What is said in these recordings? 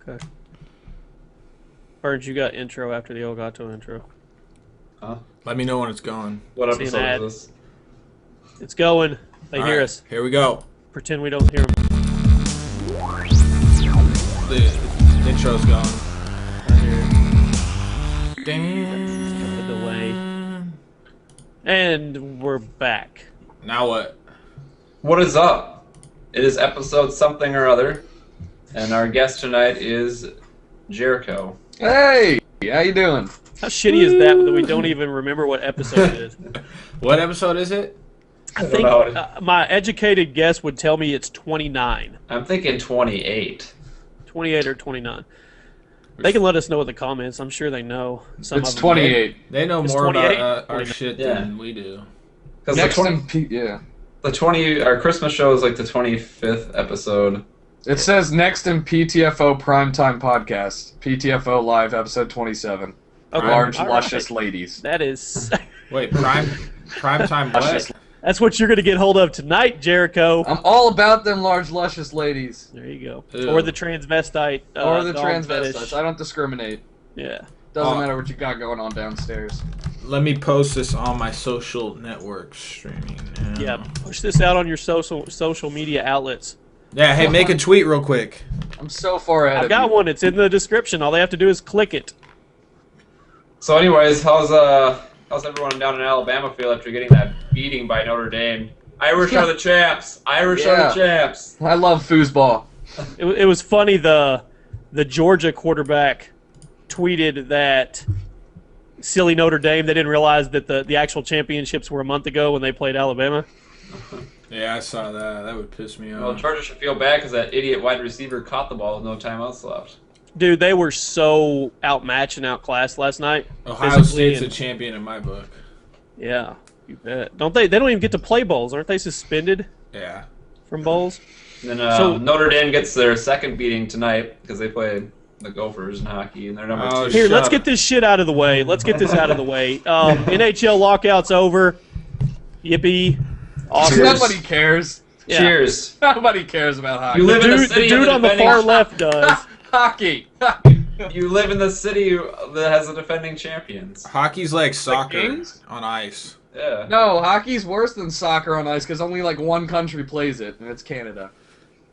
Okay. Burns, you got intro after the Elgato intro. Huh? Let me know when it's going. What See an episode ad. is this? It's going. They All hear right, us. Here we go. Pretend we don't hear them. The intro's going. I hear it. Damn. The delay. And we're back. Now what? What is up? It is episode something or other, and our guest tonight is Jericho. Hey, how you doing? How shitty is that we don't even remember what episode it is? What episode is it? I think my educated guess would tell me it's 29. I'm thinking 28. 28 or 29. They can let us know in the comments. I'm sure they know. Some It's of them. 28. They know It's more 28? about our 29. shit Yeah. than we do. Because Next time, our Christmas show is like the 25th episode. it says next in PTFO Primetime Podcast. PTFO Live, episode 27. Okay, Large, all luscious right. ladies. That is... Wait, prime time Luscious. what? That's what you're going to get hold of tonight, Jericho. I'm all about them large, luscious ladies. There you go. Ew. Or the transvestite. Or the dog transvestites. fetish. I don't discriminate. Yeah. Doesn't Oh. matter what you got going on downstairs. Let me post this on my social network streaming. Now. Yeah. Push this out on your social media outlets. Yeah, hey, make a tweet real quick. I'm so far ahead I've of got you. one. It's in the description. All they have to do is click it. So anyways, how's everyone down in Alabama feel after getting that beating by Notre Dame? Irish are the champs. Irish are the champs. I love foosball. It was funny. The Georgia quarterback tweeted that silly Notre Dame. They didn't realize that the actual championships were a month ago when they played Alabama. Yeah, I saw that. That would piss me Well, off. Georgia should feel bad because that idiot wide receiver caught the ball with no timeouts left. Dude, they were so outmatched and outclassed last night. Ohio physically State's a and- champion in my book. Yeah, you bet. Don't they? They don't even get to play bowls. Aren't they suspended Yeah. from bowls? Then So- Notre Dame gets their second beating tonight because they played the Gophers in hockey, and they're number Oh, 2. Here, Shut let's up. get this shit out of the way. Let's get this out of the way. NHL lockout's over. Yippee. Awesome. Cheers. Nobody cares. Yeah. Cheers. Nobody cares about hockey. You live in the The city dude of on the defending- far left does. Hockey. You live in the city that has the defending champions. Hockey's like soccer Kings? on ice. Yeah. No, hockey's worse than soccer on ice because only like one country plays it, and it's Canada.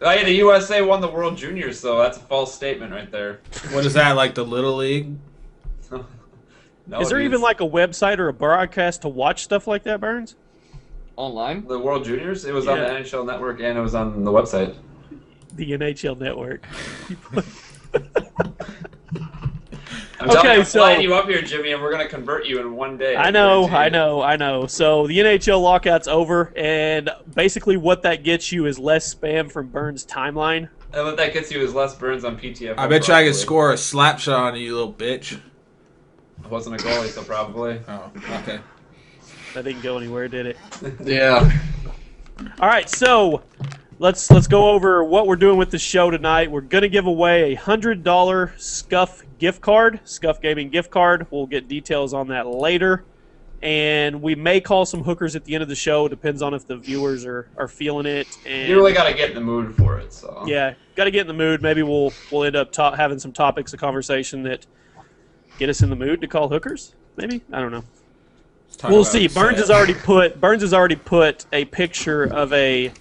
Oh, yeah, the USA won the World Juniors, though. That's a false statement right there. What is that, like the Little League? No, Is there dude, even like a website or a broadcast to watch stuff like that, Burns? Online? the World Juniors? It was on the Yeah. NHL Network and it was on the website. The NHL Network. I'm telling Okay, you, I'm so- flying you up here, Jimmy, and we're gonna convert you in one day. I know. guarantee you. So the NHL lockout's over, and basically what that gets you is less spam from Burns' timeline. And what that gets you is less burns on PTFO. I bet you I probably. could score a slap shot on you, little bitch. I wasn't a goalie, so probably. Oh, okay. That didn't go anywhere, did it? Yeah. All right, so let's go over what we're doing with the show tonight. We're gonna give away a $100 Scuf gift card, Scuf Gaming gift card. We'll get details on that later, and we may call some hookers at the end of the show. Depends on if the viewers are feeling it. And You really gotta get in the mood for it, so. yeah, got to get in the mood. Maybe we'll end up having some topics of conversation that get us in the mood to call hookers. Maybe, I don't know. Let's talk We'll about see. Burns sex. has already put a picture of a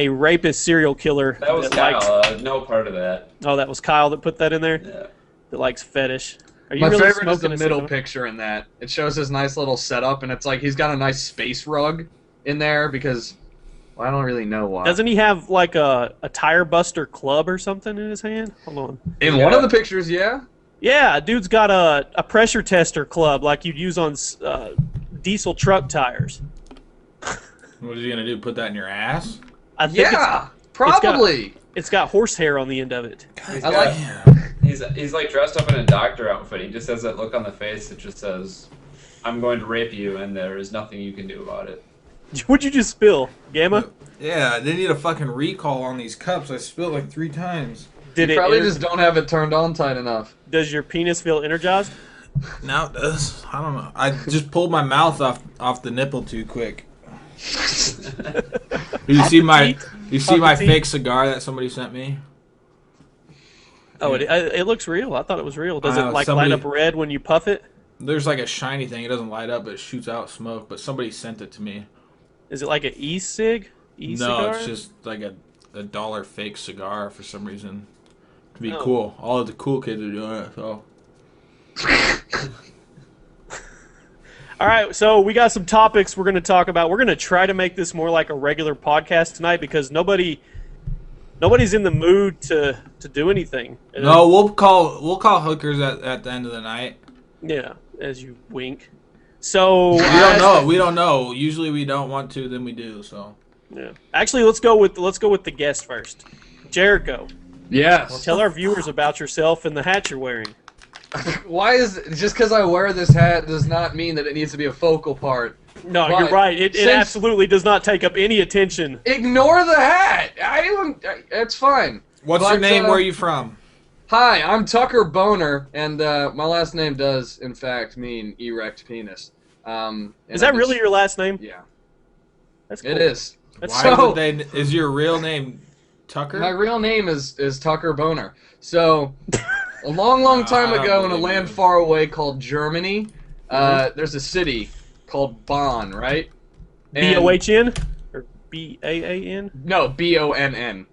rapist serial killer That was likes. Kyle. No part of that. Oh, that was Kyle that put that in there. Yeah. That likes fetish. Are you My really favorite is the smoking a middle cigar? picture in that. It shows his nice little setup, and it's like he's got a nice space rug in there because well, I don't really know why. Doesn't he have like a tire buster club or something in his hand? Hold on. In Yeah. one of the pictures, yeah. Yeah, dude's got a pressure tester club like you'd use on diesel truck tires. What is he gonna do? Put that in your ass? I think Yeah, probably. it's got horsehair on the end of it. He's I got- like- He's like dressed up in a doctor outfit. He just has that look on the face that just says, "I'm going to rape you, and there is nothing you can do about it." What'd you just spill, Gamma? Yeah, they need a fucking recall on these cups. I spilled like 3 times. Did You it? probably just don't have it turned on tight enough. Does your penis feel energized? Now it does. I don't know. I just pulled my mouth off the nipple too quick. You see my Appetit? fake cigar that somebody sent me? Oh, it looks real. I thought it was real. Does it like light up red when you puff it? There's like a shiny thing. It doesn't light up, but it shoots out smoke. But somebody sent it to me. Is it like an e-cig? No, it's just like a $1 fake cigar for some reason. To be cool. All of the cool kids are doing it, so. All right, so we got some topics we're going to talk about. We're going to try to make this more like a regular podcast tonight because nobody's in the mood to do anything. No, we'll call hookers at the end of the night. Yeah, as you wink. So we don't know. Usually we don't want to, then we do. So yeah. Actually, let's go with the guest first. Jericho. Yes. Tell our viewers about yourself and the hat you're wearing. Why just because I wear this hat does not mean that it needs to be a focal part. No, But you're right. It absolutely does not take up any attention. Ignore the hat. It's fine. what's your name? Where are you from? Hi, I'm Tucker Boner, and my last name does, in fact, mean erect penis. Is that really your last name? Yeah. That's cool. It is. Is your real name Tucker? My real name is Tucker Boner. So, a long time ago in a land far away called Germany, there's a city called Bonn, right? B-O-H-N? Or B-A-A-N? No, B-O-N-N.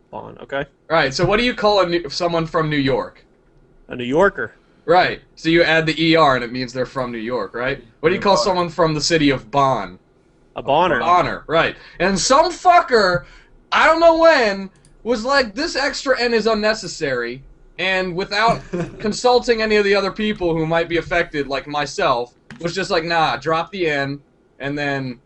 Bonn, okay. Right, so what do you call someone from New York? A New Yorker. Right, so you add the ER and it means they're from New York, right? What do you call someone from the city of Bonn? A Bonner. Bonner, right. And some fucker, I don't know when, was like, this extra N is unnecessary, and without consulting any of the other people who might be affected, like myself, was just like, nah, drop the N, and then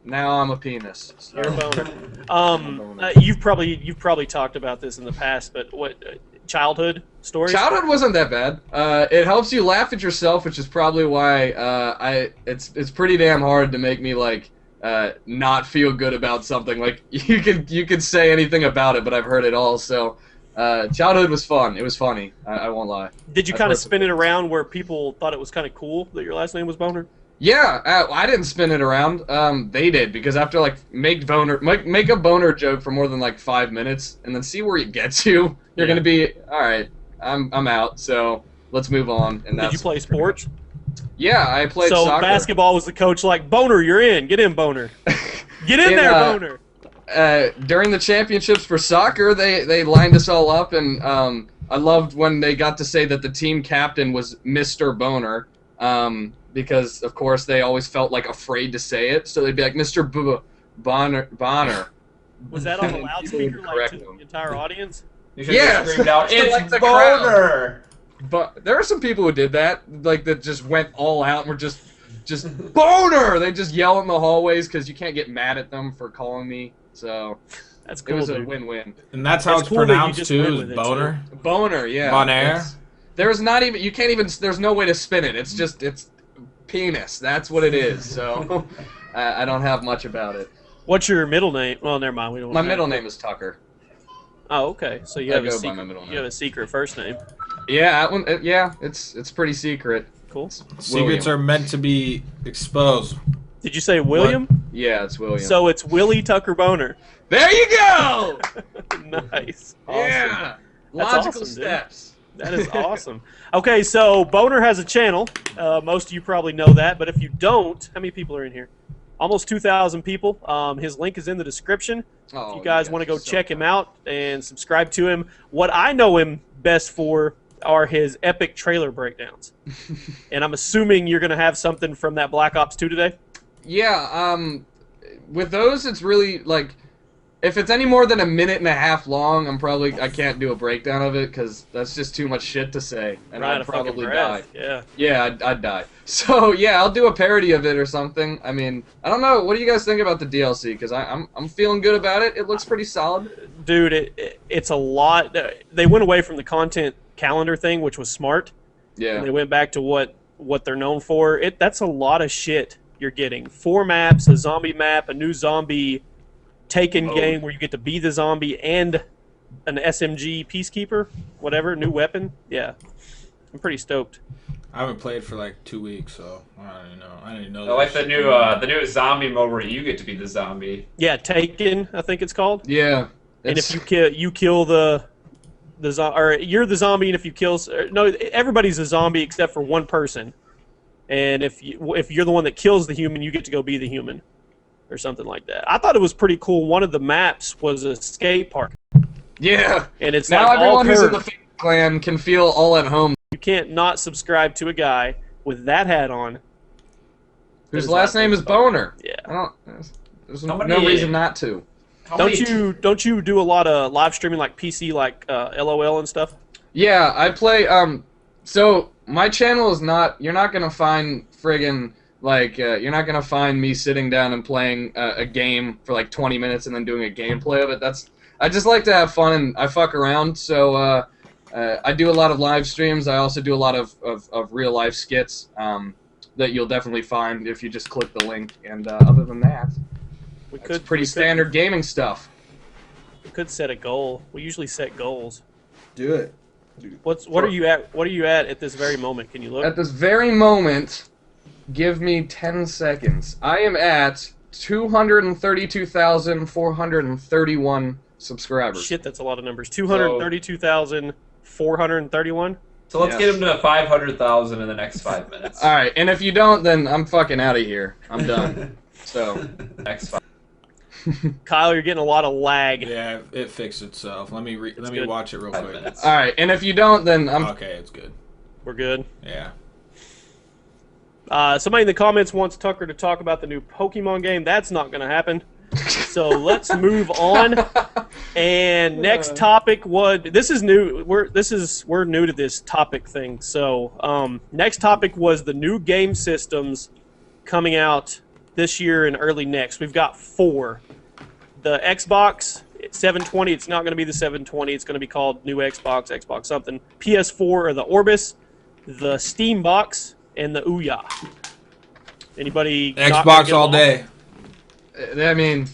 now I'm a penis. So. You're a boner. You've probably talked about this in the past, but what childhood stories? Childhood wasn't that bad. It helps you laugh at yourself, which is probably why it's pretty damn hard to make me like not feel good about something. Like you could say anything about it, but I've heard it all. So childhood was fun. It was funny. I won't lie. Did you kind of spin it around where people thought it was kind of cool that your last name was Boner? Yeah, I didn't spin it around. They did, because after like make a boner joke for more than like 5 minutes and then see where it gets you, you're gonna be all right. I'm out. So let's move on. And did you play sports? Yeah, I played so soccer. Basketball was the coach like, Boner, you're in. Get in, Boner. Get in there, Boner. During the championships for soccer, they lined us all up, and I loved when they got to say that the team captain was Mr. Boner, because of course they always felt like afraid to say it, so they'd be like Mr. Bonner. Was that on the loudspeaker like to the entire audience? You should have screamed out, It's "It's like Boner!" But there are some people who did that, like that just went all out and were just Boner. They just yell in the hallways because you can't get mad at them for calling me. So that's cool. It was dude. a win-win. And that's how it's cool pronounced too, is Boner? Boner, yeah. Bonaire? There's not even, you can't even, there's no way to spin it. It's penis. That's what it is. So I don't have much about it. What's your middle name? Well, never mind. We don't. My middle name is Tucker. Oh, okay. So you have a secret. You have a secret first name. Yeah, that one. Yeah, it's pretty secret. Cool. Secrets are meant to be exposed. Did you say William? What? Yeah, it's William. So it's Willie Tucker Boner. There you go. Nice. Awesome. Yeah. That's Logical awesome, steps. That is awesome. Okay, so Boner has a channel. Most of you probably know that, but if you don't, how many people are in here? Almost 2,000 people. His link is in the description. If you guys want to go check him out and subscribe to him. What I know him best for are his epic trailer breakdowns. And I'm assuming you're going to have something from that Black Ops 2 today? Yeah, with those, it's really, like, if it's any more than a minute and a half long, I can't do a breakdown of it, because that's just too much shit to say, and I'd probably die. Yeah. Yeah, I'd die. So, yeah, I'll do a parody of it or something. I mean, I don't know, what do you guys think about the DLC? Because I'm feeling good about it. It looks pretty solid. Dude, it's a lot. They went away from the content calendar thing, which was smart. Yeah. And they went back to what they're known for. That's a lot of shit you're getting. 4 maps, a zombie map, a new zombie Taken game where you get to be the zombie, and an SMG Peacekeeper, whatever, new weapon. Yeah. I'm pretty stoked. I haven't played for like 2 weeks, so I don't even know. I didn't know. I like the new zombie mode where you get to be the zombie. Yeah, Taken, I think it's called. Yeah. And if you kill the or you're the zombie, and if you kill, no, everybody's a zombie except for one person. And if you're the one that kills the human, you get to go be the human, or something like that. I thought it was pretty cool. One of the maps was a skate park. Yeah. And it's now like everyone all who's in the curved. Phoenix clan can feel all at home. You can't not subscribe to a guy with that hat on. Whose last name is Boner. Yeah. I don't, there's How no many- reason not to. How Don't many- you do a lot of live streaming like PC, like LOL and stuff? Yeah, I play. So my channel is not. You're not gonna find friggin' like. You're not gonna find me sitting down and playing a game for like 20 minutes and then doing a gameplay of it. I just like to have fun and I fuck around. So I do a lot of live streams. I also do a lot of real life skits that you'll definitely find if you just click the link. And other than that, it's pretty standard gaming stuff. We could set a goal. We usually set goals. Do it. What are you at? What are you at this very moment? Can you look? At this very moment, give me 10 seconds. I am at 232,431 subscribers. Shit, that's a lot of numbers. 232,431. So let's Yes. get him to 500,000 in the next 5 minutes. All right, and if you don't, then I'm fucking out of here. I'm done. So, Next 5. Kyle, you're getting a lot of lag. Yeah, it fixed itself. Let me good. watch it real 5 quick. minutes. all right, and if you don't, then I'm. Okay, it's good. We're good. Yeah. Somebody in the comments wants Tucker to talk about the new Pokemon game. That's not going to happen. So let's move on. And next topic this is new. We're new to this topic thing. So next topic was the new game systems coming out this year and early next. We've got 4. The Xbox 720. It's not going to be the 720. It's going to be called new Xbox something. PS4 or the Orbis, the Steam Box, and the Ouya. Anybody? not gonna Xbox get all along? day. I mean,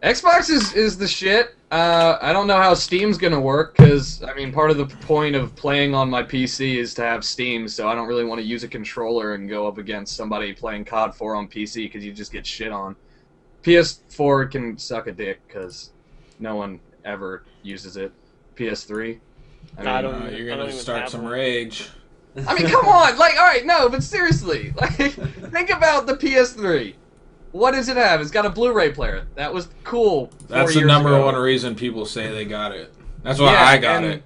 Xbox is the shit. I don't know how Steam's gonna work because I mean, part of the point of playing on my PC is to have Steam, so I don't really want to use a controller and go up against somebody playing COD 4 on PC because you just get shit on. PS4 can suck a dick because no one ever uses it. PS3, I don't- You're I don't gonna even start have some one. rage. I mean, come on! Like, all right, no, but seriously, like, think about the PS3. What does it have? It's got a Blu-ray player. That was cool. 4 That's the years number ago. one reason people say they got it. That's why Yeah, I got and- it.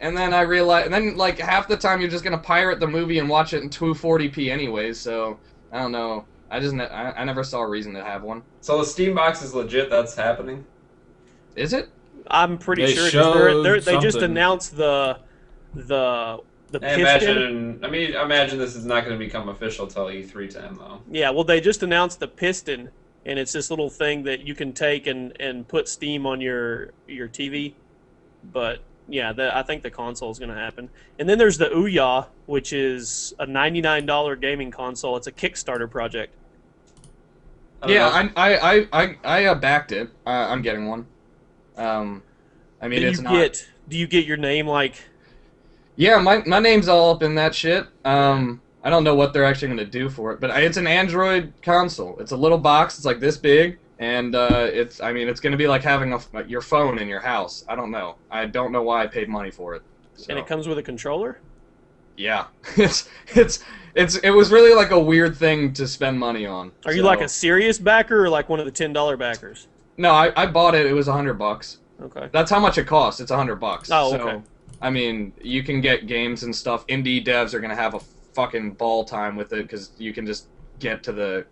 And then I realized, and then like half the time you're just gonna pirate the movie and watch it in 240p anyways. So I don't know. I never saw a reason to have one. So the Steam box is legit. That's happening. Is it? I'm pretty They sure showed they just something. announced the I piston. imagine this is not going to become official till E3 time though. Yeah, well, they just announced the piston, and it's this little thing that you can take and put Steam on your TV. But yeah, I think the console is going to happen. And then there's the Ouya, which is a $99 gaming console. It's a Kickstarter project. I don't know. I backed it. I'm getting one. I mean, Do it's you not. do you get your name like? Yeah, my name's all up in that shit. I don't know what they're actually gonna do for it, but it's an Android console. It's a little box. It's like this big, and it's gonna be like having your phone in your house. I don't know. I don't know why I paid money for it. So. And it comes with a controller? Yeah, it was really like a weird thing to spend money on. Are you So- like a serious backer or like one of the $10 backers? No, I bought it. It was $100. Okay. That's how much it costs. It's $100. Oh, so, okay. I mean, you can get games and stuff. Indie devs are gonna have a fucking ball time with it because you can just get to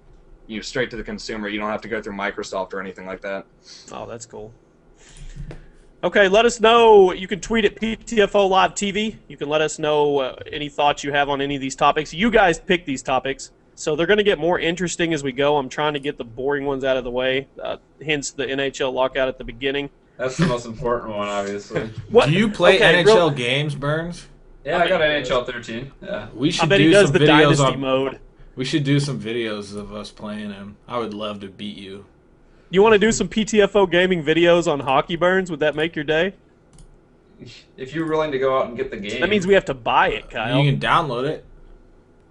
straight to the consumer. You don't have to go through Microsoft or anything like that. Oh, that's cool. Okay, let us know. You can tweet at PTFO Live TV. You can let us know any thoughts you have on any of these topics. You guys pick these topics, so they're going to get more interesting as we go. I'm trying to get the boring ones out of the way, hence the NHL lockout at the beginning. That's the most important one, obviously. What? Do you play Okay, NHL games, Burns? Yeah, I got NHL 13. Yeah. We I should bet he do does some the videos Dynasty on. mode. We should do some videos of us playing him. I would love to beat you. You want to do some PTFO gaming videos on Hockey Burns? Would that make your day? If you're willing to go out and get the game. That means we have to buy it, Kyle. You can download it.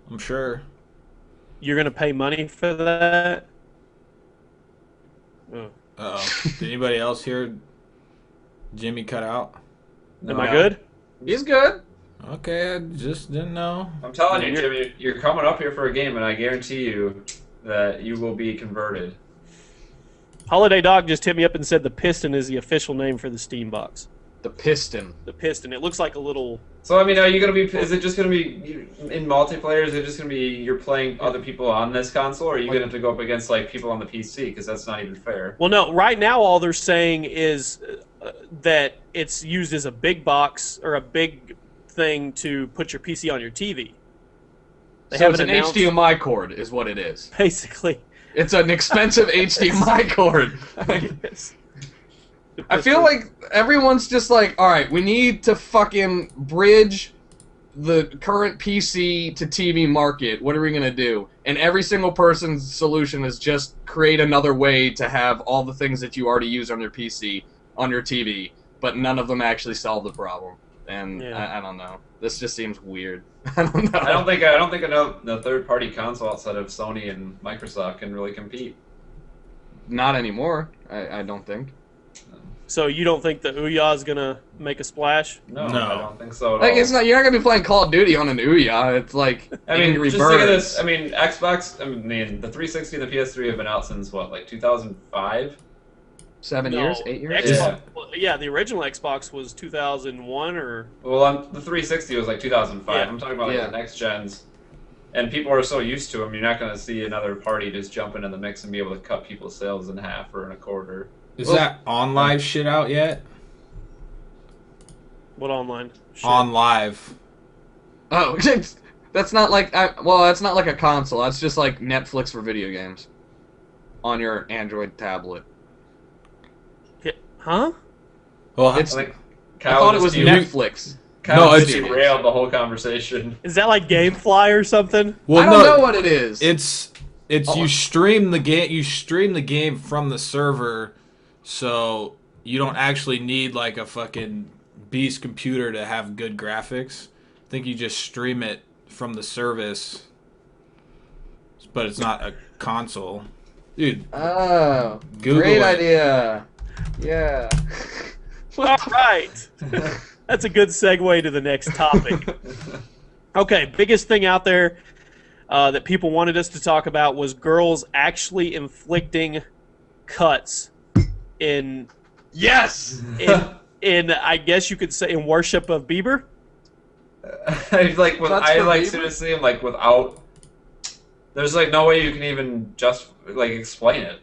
I'm sure. You're going to pay money for that? Oh. Uh-oh. Did anybody else hear Jimmy cut out? Am I good? He's good. Okay, I just didn't know. I'm telling you, Jimmy, you're coming up here for a game, and I guarantee you that you will be converted. Holiday Dog just hit me up and said the Piston is the official name for the Steam box. The Piston. The Piston. It looks like a little... So, I mean, are you going to be... Is it just going to be... In multiplayer, is it just going to be you're playing other people on this console, or are you going to have to go up against, like, people on the PC? Because that's not even fair. Well, no. Right now, all they're saying is that it's used as a big box or a big thing to put your PC on your TV. So it's an HDMI cord is what it is. Basically. It's an expensive HDMI cord. Yes. I feel like everyone's just like, all right, we need to fucking bridge the current PC to TV market. What are we going to do? And every single person's solution is just create another way to have all the things that you already use on your PC on your TV, but none of them actually solve the problem. And Yeah. I don't know. This just seems weird. I don't know. I don't think a third-party console outside of Sony and Microsoft can really compete. Not anymore, I don't think. So you don't think the Ouya is going to make a splash? No, No. I don't think so at Like, all. it's not. You're not gonna be playing Call of Duty on an Ouya. It's like I mean, Angry just think of Birds. this. I mean, Xbox. I mean, the 360 and the PS3 have been out since what, like 2005? 7 No, years, 8 years. Xbox, yeah, the original Xbox was 2001 or... Well, the 360 was like 2005. Yeah. I'm talking about like Yeah. the next gens. And people are so used to them, you're not going to see another party just jump into the mix and be able to cut people's sales in half or in a quarter. Is Well- that on live shit out yet? What online? Shit. On live. Oh, that's not like. Well, that's not like a console. That's just like Netflix for video games on your Android tablet. Huh? Well, It's. I think I Kyle thought it just was de- Netflix. Kyle No, just it's- derailed the whole conversation. Is that like GameFly or something? well, I don't no, know what it is. It's Oh. you stream the game. You stream the game from the server, so you don't actually need like a fucking beast computer to have good graphics. I think you just stream it from the service, but it's not a console, dude. Oh, Google great it. idea. Yeah. All right. That's a good segue to the next topic. Okay, biggest thing out there that people wanted us to talk about was girls actually inflicting cuts in Yes. in I guess you could say in worship of Bieber. I like with, Cuts I for like Bieber? seriously am like without. There's like no way you can even just like explain it.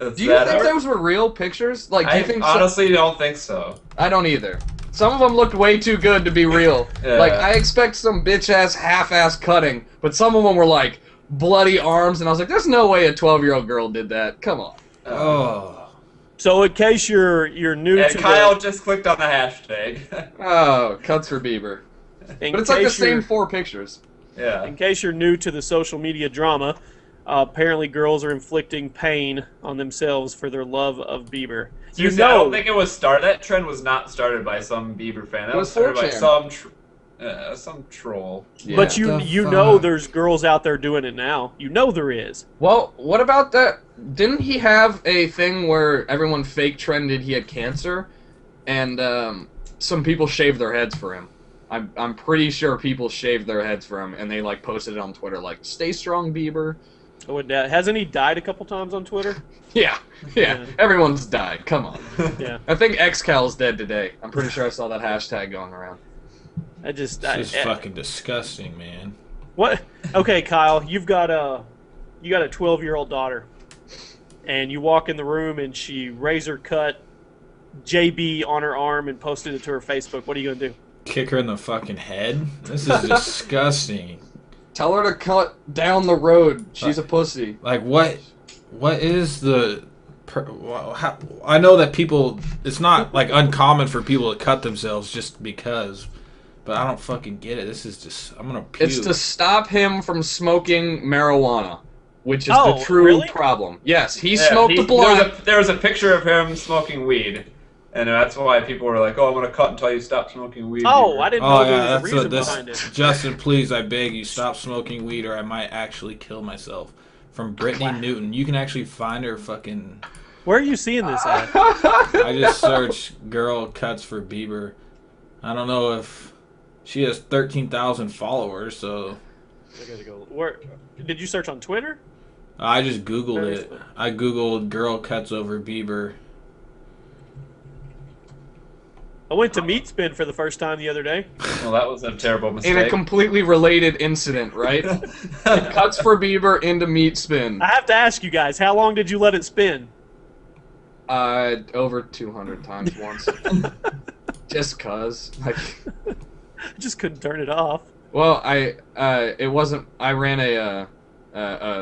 It's Do you that think hard. those were real pictures? Like, do you I think? honestly don't think so. I don't either. Some of them looked way too good to be real. Yeah. Like, I expect some bitch-ass, half-ass cutting, but some of them were like bloody arms, and I was like, "There's no way a 12-year-old girl did that. Come on." Oh, So in case you're new And to Kyle just clicked on the hashtag. Oh, cuts for Bieber. in But it's like the case same you're- 4 pictures. Yeah. In case you're new to the social media drama, apparently girls are inflicting pain on themselves for their love of Bieber. You Seriously, I know, don't think it was that trend was not started by some Bieber fan. That It was was started by 4chan. some troll. but Yeah. you The know fuck? there's girls out there doing it now. You know there is. Well, what about that? Didn't he have a thing where everyone fake trended he had cancer, and some people shaved their heads for him? I'm pretty sure people shaved their heads for him, and they like posted it on Twitter like, "Stay strong, Bieber." Hasn't he died a couple times on Twitter? Yeah, Yeah. everyone's died. Come on. Yeah. I think XCal's dead today. I'm pretty sure I saw that hashtag going around. this is fucking disgusting, man. What? Okay, Kyle, you got a 12-year-old daughter, and you walk in the room and she razor cut JB on her arm and posted it to her Facebook. What are you gonna do? Kick her in the fucking head. This is disgusting. Tell her to cut down the road. She's a pussy. Like what is the I know that people, it's not like uncommon for people to cut themselves just because, but I don't fucking get it. This is just, I'm gonna puke. It's to stop him from smoking marijuana, which is Oh, the true really? problem. Yes, he Yeah, smoked a blunt. There was a picture of him smoking weed, and that's why people were like, "Oh, I'm gonna cut until you stop smoking weed." Oh, Bieber." I didn't know Oh there yeah, was a reason that's behind it. Justin, please, I beg you, stop smoking weed or I might actually kill myself. From Brittany Newton. You can actually find her fucking... Where are you seeing this at? I just searched girl cuts for Bieber. I don't know if she has 13,000 followers, so I gotta go. Where did you search on Twitter? I just Googled it. Facebook. I Googled girl cuts over Bieber. I went to Meat Spin for the first time the other day. Well, that was a terrible mistake. In a completely related incident, right? Cuts for Bieber into meat spin. I have to ask you guys, how long did you let it spin? Over 200 times once. Just cause. Like, I just couldn't turn it off. well, it wasn't. I ran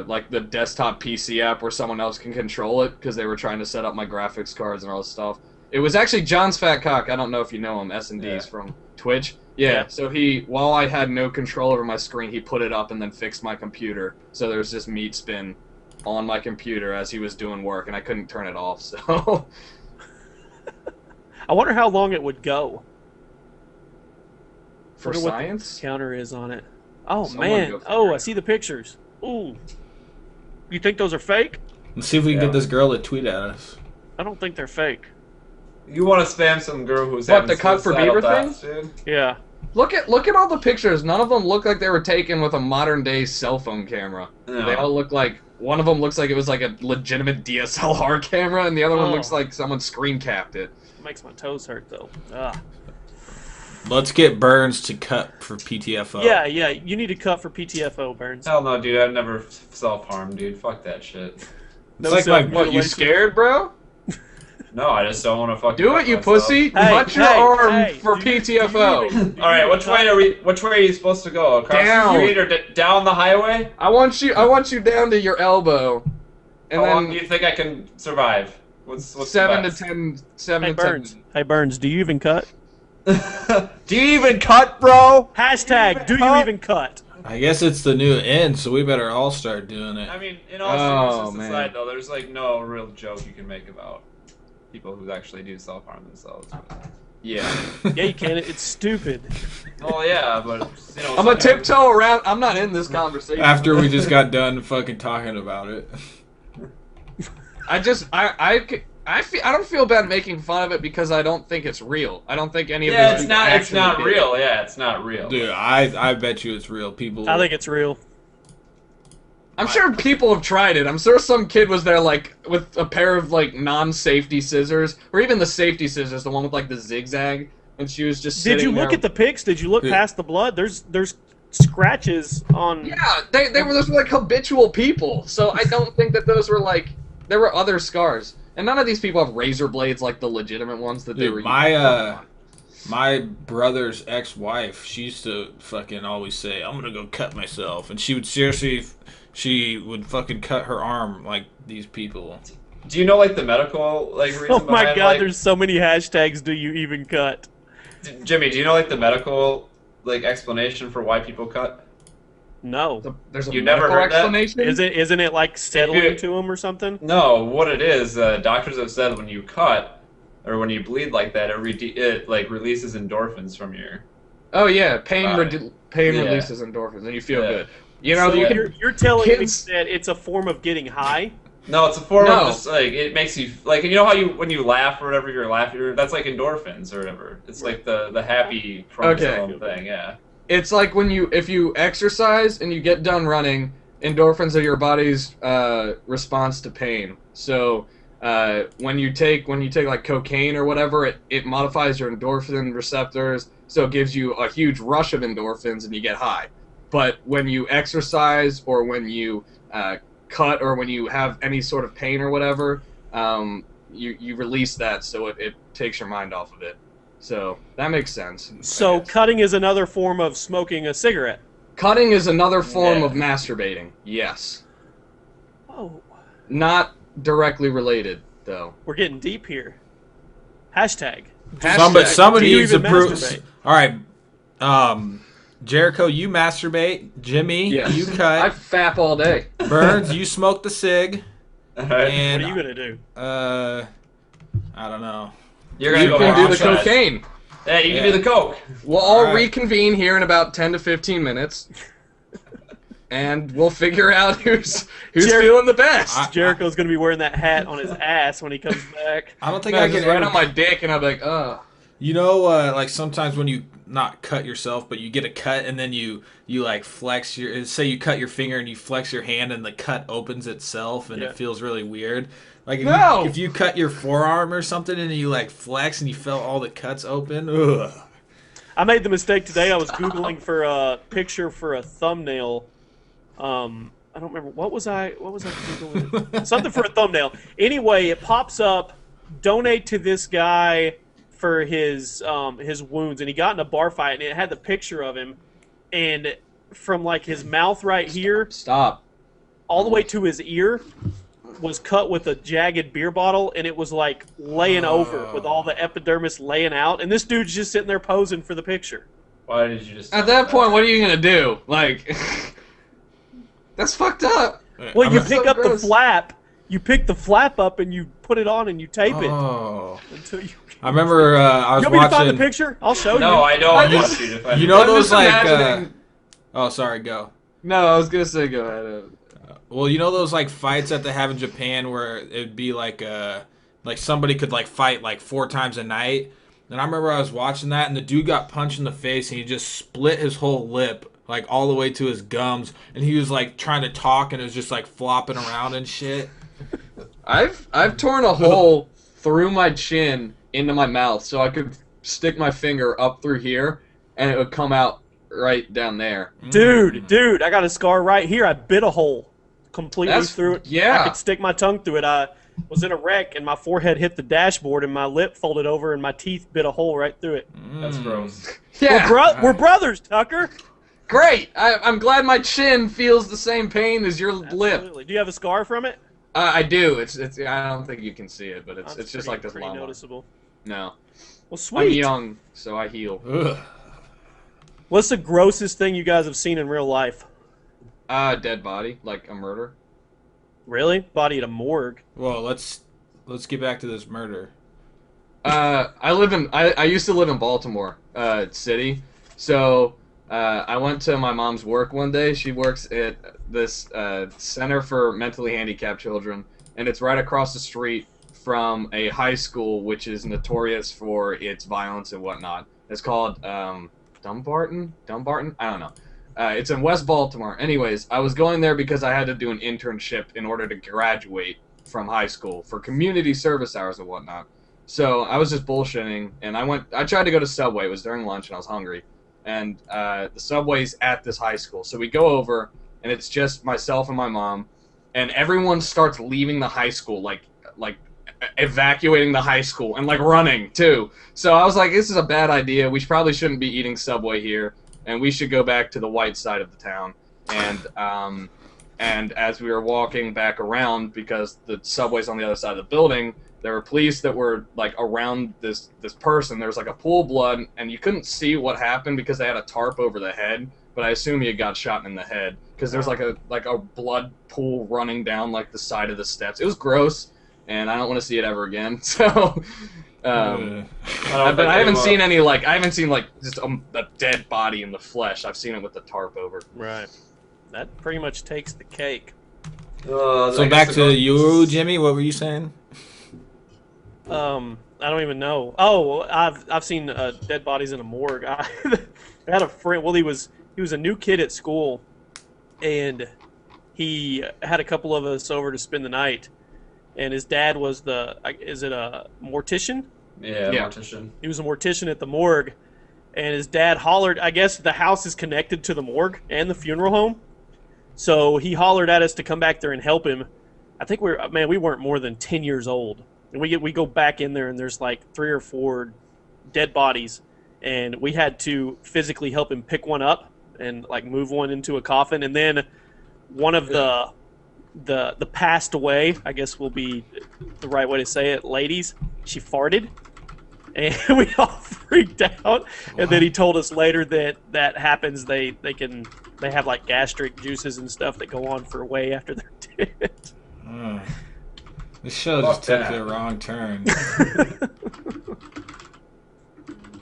like the desktop PC app where someone else can control it because they were trying to set up my graphics cards and all this stuff. It was actually John's Fat Cock. I don't know if you know him, S&D's Yeah. from Twitch. Yeah, so while I had no control over my screen, he put it up and then fixed my computer. So there was just meat spin on my computer as he was doing work, and I couldn't turn it off, so... I wonder how long it would go. For Wonder what the science? counter is on it. Oh, Someone man. go figure Oh, it I out. see the pictures. Ooh. You think those are fake? Let's see if we can Yeah. get this girl to tweet at us. I don't think they're fake. You want to spam some girl who's What, having the cut for suicidal Bieber thoughts, dude? Yeah. Look at all the pictures. None of them look like they were taken with a modern-day cell phone camera. No. They all look like... One of them looks like it was like a legitimate DSLR camera, and the other one Oh. looks like someone screen capped it. Makes my toes hurt, though. Ugh. Let's get Burns to cut for PTFO. Yeah, yeah. You need to cut for PTFO, Burns. Hell no, dude. I'd never self-harm, dude. Fuck that shit. No It's like my- What, you scared, bro? No, I just don't want to fucking. Do fuck it, you myself. pussy! Hey, Touch your hey, arm hey, for do you- PTFO. do you even All right, which cut? way are you supposed to go? Across Down. the street or down the highway? I want you down to your elbow, and How long do then you think I can survive? What's the 7 to best? 10, Hey, 7 to 10. Burns. Hey, Burns, do you even cut? Do you even cut, bro? Hashtag, do you cut? even cut? I guess it's the new end, so we better all start doing it. I mean, in all Oh, seriousness man. aside, though, there's like no real joke you can make about people who actually do self-harm themselves. Yeah. Yeah, you can. It's stupid. Oh yeah, but you know. I'm gonna tiptoe around. I'm not in this conversation. After we just got done fucking talking about it. I don't feel bad making fun of it because I don't think it's real. I don't think any of Yeah, those it's people not. It's actually not did it. real. Yeah, it's not real. Dude, I bet you it's real. People. I think it's real. I'm sure people have tried it. I'm sure some kid was there like with a pair of like non-safety scissors, or even the safety scissors, the one with like the zigzag, and she was just. Did you sitting look there. at the pics? Did you look Yeah. past the blood? There's scratches on. Yeah, they were those were like habitual people. So I don't think that those were like there were other scars, and none of these people have razor blades like the legitimate ones that they were. Dude, my brother's ex-wife, she used to fucking always say, "I'm gonna go cut myself," and she would she would fucking cut her arm like these people. Do you know like the medical like reason Oh my behind, god, like, there's so many hashtags. Do you even cut? Jimmy, do you know like the medical like explanation for why people cut? No. There's a You never medical heard that? explanation. Isn't it like settling you- to them or something? No, what it is, doctors have said when you cut or when you bleed like that, it like releases endorphins from your. Oh yeah, pain Right. pain Yeah. releases endorphins, and you feel Yeah. good. You know, So you you're telling kids- me that it's a form of getting high? No, it's a form No. of just like it makes you like you know how you when you laugh or whatever you're laughing that's like endorphins or whatever. It's like the happy chromosome thing, yeah. it's like if you exercise and you get done running, endorphins are your body's response to pain. So when you take like cocaine or whatever, it modifies your endorphin receptors, so it gives you a huge rush of endorphins and you get high. But when you exercise or when you cut or when you have any sort of pain or whatever, you release that, so it takes your mind off of it. So that makes sense. I So guess. cutting is another form of smoking a cigarette. Cutting is another form Yeah. of masturbating. Yes. Oh, Not directly related, though. we're getting deep here. Hashtag. Somebody Do you needs to even prove. masturbate? All right, Jericho, you masturbate. Jimmy, Yes. you I cut. fap all day. Burns, you smoke the cig. Alright. And What are you gonna do? I don't know. You're gonna You go can do the outside. cocaine. Yeah, you can Yeah. do the coke. We'll all Alright. reconvene here in about 10 to 15 minutes. And we'll figure out who's Jer- feeling the best. Jericho's gonna be wearing that hat on his ass when he comes back. I don't think No, I just can. right ever- on my dick, and I'll be like, oh. You know, like sometimes when you not cut yourself, but you get a cut and then you like flex your. Say you cut your finger and you flex your hand and the cut opens itself and Yeah. it feels really weird. Like No! if you cut your forearm or something and you like flex and you felt all the cuts open. Ugh. I made the mistake today. I was Googling for a picture for a thumbnail. I don't remember what was I Googling? Something for a thumbnail. Anyway, it pops up. Donate to this guy for his wounds, and he got in a bar fight, and it had the picture of him, and from like his mouth right here Stop. all the way to his ear was cut with a jagged beer bottle, and it was like laying over with all the epidermis laying out, and this dude's just sitting there posing for the picture. Why did you just? At that point, what are you gonna do? Like, that's fucked up. Well, you I'm- pick so up the gross. flap, you pick the flap up, and you put it on, and you tape it Oh. until you. I remember I was You want me to find the watching. picture? I'll show No, you. I don't want you to find. You know I'm those just like. imagining- Oh, sorry. Go. No, I was gonna say go ahead. Well, you know those like fights that they have in Japan where it'd be like somebody could like fight like 4 times a night. And I remember I was watching that and the dude got punched in the face and he just split his whole lip like all the way to his gums and he was like trying to talk and it was just like flopping around and shit. I've torn a hole through my chin into my mouth so I could stick my finger up through here and it would come out right down there. Dude, I got a scar right here. I bit a hole completely That's- through it. yeah. I could stick my tongue through it. I was in a wreck and my forehead hit the dashboard and my lip folded over and my teeth bit a hole right through it. That's gross. Yeah, We're brothers, Tucker. great. I'm glad my chin feels the same pain as your lip. Absolutely. Do you have a scar from it? I do. It's. I don't think you can see it, but it's just pretty- like this pretty long one. noticeable. No, Well, I'm sweet. young, so I heal. Ugh. What's the grossest thing you guys have seen in real life? Dead body, like a murder. Really? Body at a morgue. Well, let's get back to this murder. I used to live in Baltimore city, so I went to my mom's work one day. She works at this center for mentally handicapped children, and it's right across the street from a high school which is notorious for its violence and whatnot. It's called Dumbarton? I don't know. It's in West Baltimore. Anyways, I was going there because I had to do an internship in order to graduate from high school for community service hours and whatnot. So I was just bullshitting, and I tried to go to Subway. It was during lunch, and I was hungry. And the Subway's at this high school. So we go over, and it's just myself and my mom, and everyone starts leaving the high school, like evacuating the high school, and like running, too. So I was like, this is a bad idea. We probably shouldn't be eating Subway here, and we should go back to the white side of the town. And as we were walking back around, because the Subway's on the other side of the building, there were police that were like around this person. There was like a pool of blood, and you couldn't see what happened because they had a tarp over the head. But I assume he had got shot in the head because there's like a blood pool running down like the side of the steps. It was gross, and I don't want to see it ever again. So, but I haven't seen any like just a dead body in the flesh. I've seen it with the tarp over. Right. That pretty much takes the cake. So back to you, Jimmy. What were you saying? I don't even know. Oh, I've seen dead bodies in a morgue. I had a friend. Well, he was a new kid at school, and he had a couple of us over to spend the night. And his dad was is it a mortician? Yeah, Yeah. mortician. He was a mortician at the morgue, and his dad hollered. I guess the house is connected to the morgue and the funeral home, so he hollered at us to come back there and help him. I think we weren't more than 10 years old, and we go back in there and there's like 3 or 4 dead bodies, and we had to physically help him pick one up and like move one into a coffin, and then one of the passed away, I guess will be the right way to say it, ladies, she farted. And we all freaked out. And then he told us later that happens. They have like gastric juices and stuff that go on for way after they're dead. This show Fuck just took that. the wrong turn.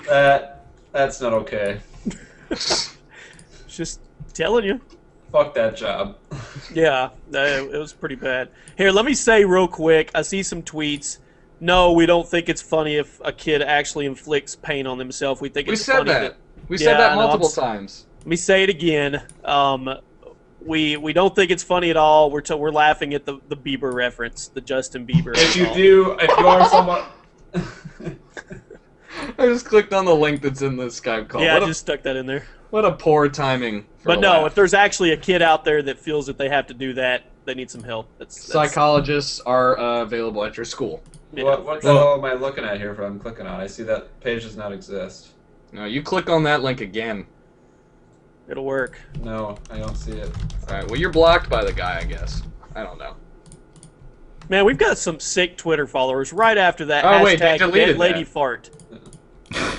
That's not okay. Just telling you. Fuck that job. Yeah, it was pretty bad. Here, let me say real quick, I see some tweets. No, we don't think it's funny if a kid actually inflicts pain on themselves. We think We it's said funny that. We said Yeah, that I know, multiple I'm times. Let me say it again. We don't think it's funny at all. We're laughing at the Bieber reference, the Justin Bieber. If you are someone. I just clicked on the link that's in the Skype call. Yeah, I What just stuck that in there. a poor timing. But no, if there's actually a kid out there that feels that they have to do that, they need some help. That's Psychologists are available at your school. yeah. What the hell am I looking at here? If I'm clicking on, I see that page does not exist. No, you click on that link again. It'll work. No, I don't see it. All right. Well, you're blocked by the guy, I guess. I don't know. Man, we've got some sick Twitter followers right after that. Oh, wait, they hashtag deleted dead lady that. fart.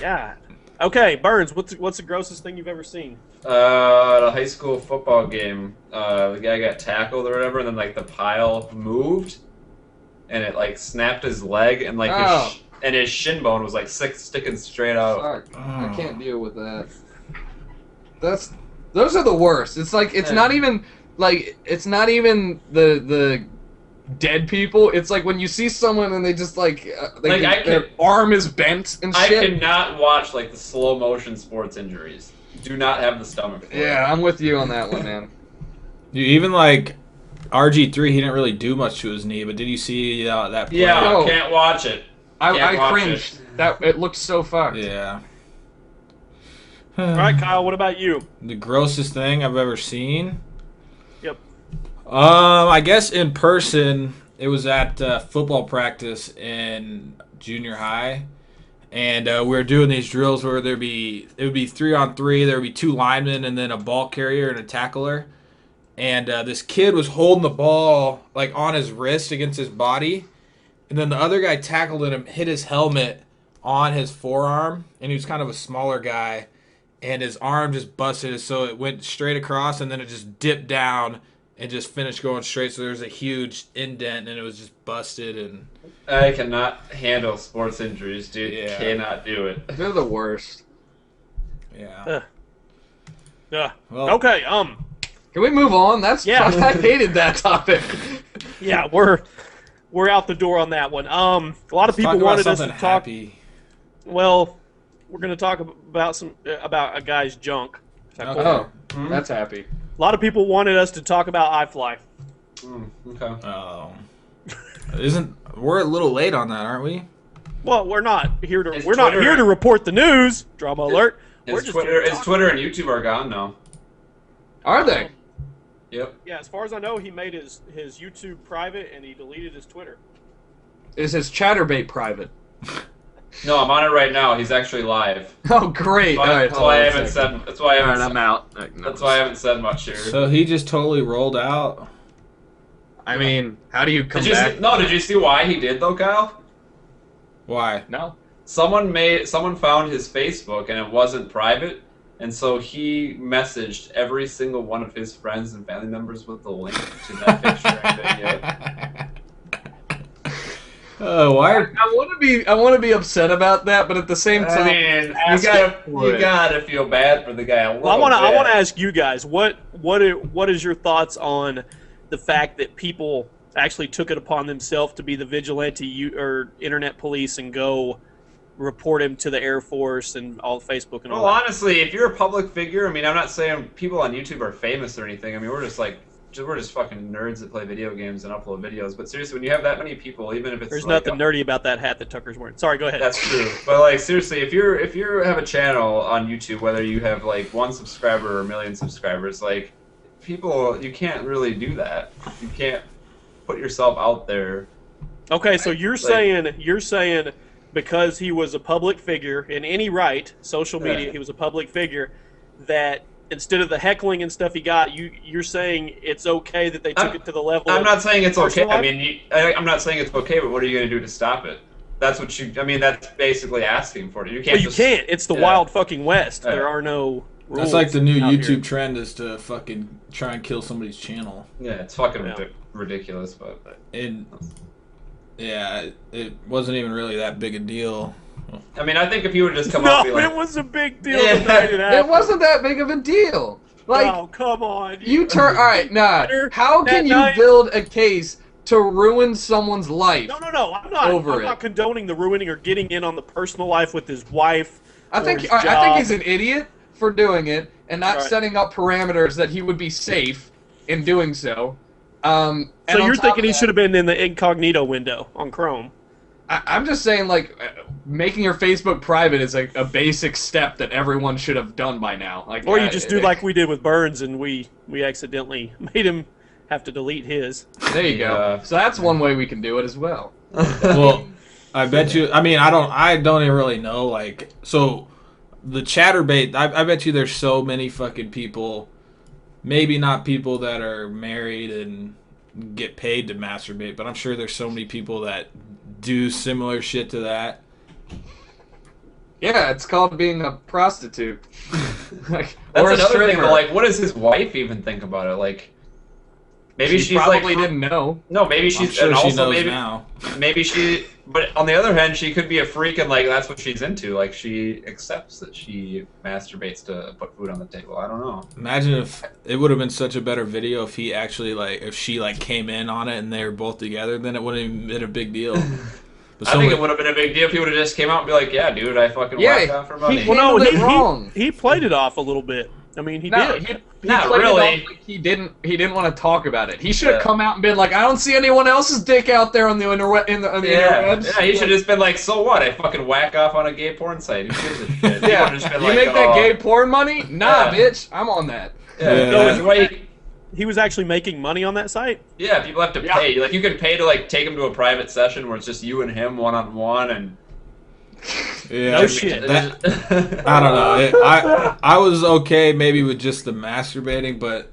Yeah. Okay, Burns. What's the grossest thing you've ever seen? At a high school football game, the guy got tackled or whatever, and then like the pile moved, and it like snapped his leg, and like his shin bone was like sticking straight out. Fuck. I can't deal with that. Those are the worst. It's like it's not even the dead people. It's like when you see someone and they just their arm is bent and I shit. cannot watch like the slow motion sports injuries. Do not have the stomach for it. Yeah, I'm with you on that one, man. Even like RG3, he didn't really do much to his knee, but did you see that play? Yeah, No. I can't watch it. I watch cringed. It looked so fucked. Yeah. All right, Kyle. What about you? The grossest thing I've ever seen. Yep. I guess in person, it was at football practice in junior high, and we were doing these drills where it would be 3-on-3. There would be 2 linemen and then a ball carrier and a tackler, and this kid was holding the ball like on his wrist against his body, and then the other guy tackled him, hit his helmet on his forearm, and he was kind of a smaller guy, and his arm just busted, so it went straight across, and then it just dipped down and just finished going straight. So there was a huge indent, and it was just busted. And I cannot handle sports injuries, dude. Yeah. Cannot do it. They're the worst. yeah, Yeah. Well- Okay. Can we move on? Yeah. I hated that topic. Yeah, we're out the door on that one. A lot of people talk about wanted us to something talk. happy. Well, we're going to talk about a guy's junk. Is that cool? Okay. Oh, that's happy. A lot of people wanted us to talk about iFly. Okay. Oh, we're a little late on that, aren't we? Well, we're not here to Is not Twitter- here to report the news. Drama alert. We're His just here to talk. Twitter and YouTube are gone now. Are they? Yep. Yeah, as far as I know, he made his YouTube private and he deleted his Twitter. Is his Chatterbait private? No, I'm on it right now. He's actually live. Oh, great. All right, That's why I haven't said. That's why I All haven't. right, I'm out. That's why I haven't said much here. So he just totally rolled out. I mean, how do you come Did you back? see, no? Did you see why he did though, Kyle? Why? No. Someone found his Facebook and it wasn't private, and so he messaged every single one of his friends and family members with the link to that picture and video. Why? I want to be upset about that, but at the same time, I mean, for you it. gotta feel bad for the guy a little Well, I want bit. to ask you guys what is your thoughts on the fact that people actually took it upon themselves to be the vigilante or internet police and go report him to the Air Force and all Facebook and all Well, that? honestly, if you're a public figure, I mean, I'm not saying people on YouTube are famous or anything. I mean, we're just fucking nerds that play video games and upload videos. But seriously, when you have that many people, even if it's There's like nothing nerdy about that hat that Tucker's wearing. Sorry, go ahead. That's true. But like seriously, if you have a channel on YouTube, whether you have like 1 subscriber or 1 million subscribers, like people, you can't really do that. You can't put yourself out there. Okay, so you're saying because he was a public figure in any right, social media, Yeah. he was a public figure, that instead of the heckling and stuff he got, you're saying it's okay that they took it to the level. I'm not saying it's okay. personal I life? mean, I'm not saying it's okay, but what are you going to do to stop it? That's what you. I mean, that's basically asking for it. You can't. Well, you can't. It's the Yeah. wild fucking West. Yeah. There are no rules. That's like the new out YouTube here. trend is to fucking try and kill somebody's channel. Yeah, it's fucking Yeah. ridiculous, but. And yeah, it wasn't even really that big a deal. I mean, I think if you would just come No, up and be like, it was a big deal Yeah. the night it happened. it wasn't that big of a deal. Like, oh, come on. you turn. All right, nah. Twitter, How can that you night- build a case to ruin someone's life. No. I'm not condoning the ruining or getting in on the personal life with his wife. I think he's an idiot for doing it and not Right. setting up parameters that he would be safe in doing so. So you're thinking he should have been in the incognito window on Chrome? I'm just saying, like, making your Facebook private is like a basic step that everyone should have done by now. Like, Or you just do like we did with Burns, and we accidentally made him have to delete his. There you go. So that's one way we can do it as well. Well, I bet you. I mean, I don't even really know. Like, so the chatterbait. I bet you there's so many fucking people. Maybe not people that are married and get paid to masturbate, but I'm sure there's so many people that do similar shit to that. Yeah, it's called being a prostitute. Like, That's or a another thing. stripper. But like, what does his wife even think about it? Like, maybe she's probably like, didn't know. no, maybe I'm she's sure and she also knows now. maybe she. But on the other hand, she could be a freak and like that's what she's into. Like she accepts that she masturbates to put food on the table. I don't know. Imagine if it would have been such a better video if he actually if she came in on it and they were both together, then it wouldn't have been a big deal. But I think it would have been a big deal if he would have just came out and be like, "Yeah, dude, I fucking whacked off for money." Well, no, handled it wrong. he played it off a little bit. I mean, he No, did. he Not played it really. off like he didn't want to talk about it. He should have Yeah. come out and been like, I don't see anyone else's dick out there on the interweb on the Yeah, interwebs. yeah, he should have just been like, "So what? I fucking whack off on a gay porn site. Who gives a shit?" He Yeah, would've just been you like, make that "Oh, gay porn money? Nah, Yeah. bitch, I'm on that. Yeah, Yeah. no, it's why He was actually making money on that site. yeah, people have to Yeah. pay. Like you can pay to like take him to a private session where it's just you and him one on one and. yeah, No shit. I don't know. I was okay maybe with just the masturbating, but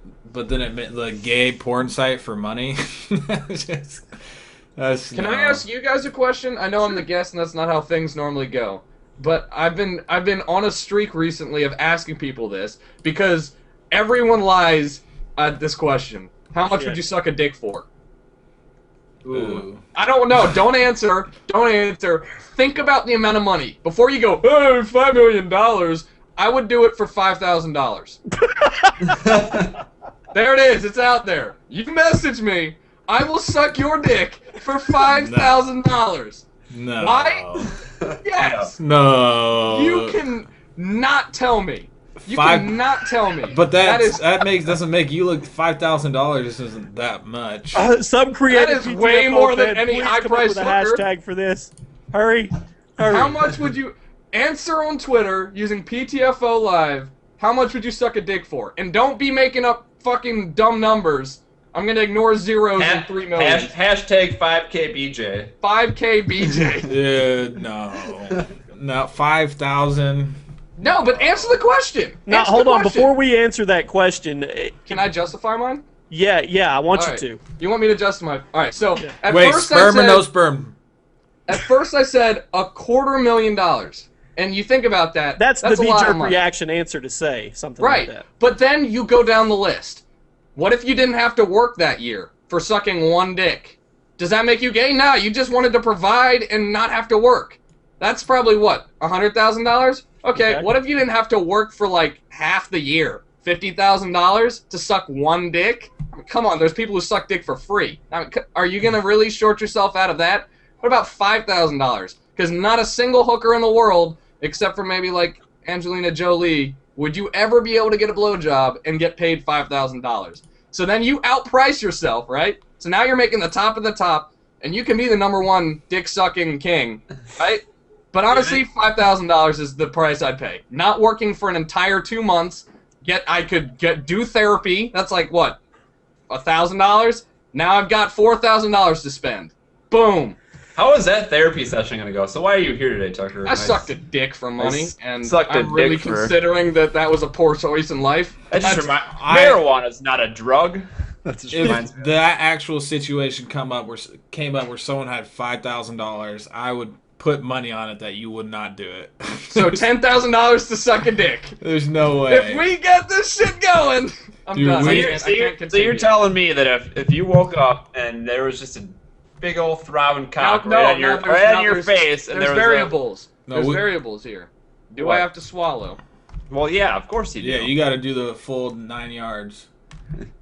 then it meant the gay porn site for money. Can I ask you guys a question? I know I'm the guest and that's not how things normally go. But I've been on a streak recently of asking people this because everyone lies at this question. How much Shit. would you suck a dick for? Ooh. I don't know. Don't answer. Don't answer. Think about the amount of money. Before you go, hey, $5 million, I would do it for $5,000. There it is. It's out there. You message me. I will suck your dick for $5,000. No. Why? Yes. No. You can not tell me. You Five- cannot tell me. But that is doesn't make you look $5,000. Just isn't that much. Some creative That is way PTFO more than fan, any please come up high-priced with a hooker. hashtag for this. Hurry. How much would you answer on Twitter using PTFO Live? How much would you suck a dick for? And don't be making up fucking dumb numbers. I'm gonna ignore zeros and 3 million. Hashtag 5K BJ. 5K BJ. Yeah, no. No, 5,000. No, but answer the question. Now, Answer hold the on. question. Before we answer that question, Can I justify mine? yeah, I want All you right. to. You want me to justify? All right. So at Wait, first sperm I or said, no sperm? At first I said $250,000, and you think about that. That's the a lot of knee-jerk money. reaction answer to say something Right. like that. But then you go down the list. What if you didn't have to work that year for sucking one dick? Does that make you gay? No, you just wanted to provide and not have to work. That's probably what, $100,000? Okay, Okay. what if you didn't have to work for like half the year? $50,000 to suck one dick? I mean, come on, there's people who suck dick for free. I mean, are you gonna really short yourself out of that? What about $5,000? Because not a single hooker in the world, except for maybe like Angelina Jolie, would you ever be able to get a blowjob and get paid $5,000? So then you outprice yourself, right? So now you're making the top of the top, and you can be the #1 dick-sucking king, right? But honestly, $5,000 is the price I'd pay. Not working for an entire 2 months, I could do therapy. That's like, what, $1,000? Now I've got $4,000 to spend. Boom. How is that therapy session gonna go? So why are you here today, Tucker? I sucked a dick for money, and sucked a I'm really dick for- considering that was a poor choice in life. That just That's- reminds. Marijuana's not a drug. That just reminds If me. that actual situation came up where someone had $5,000, I would put money on it that you would not do it. So $10,000 to suck a dick. There's no way. If we get this shit going, I'm Dude, done. we- I can't So you're continue. telling me that if you woke up and there was just a big old throbbing cock right on your face, and there's there was variables. No, There's we- variables here. Do What? I have to swallow? well, yeah, of course you do. Yeah, you got to do the full 9 yards.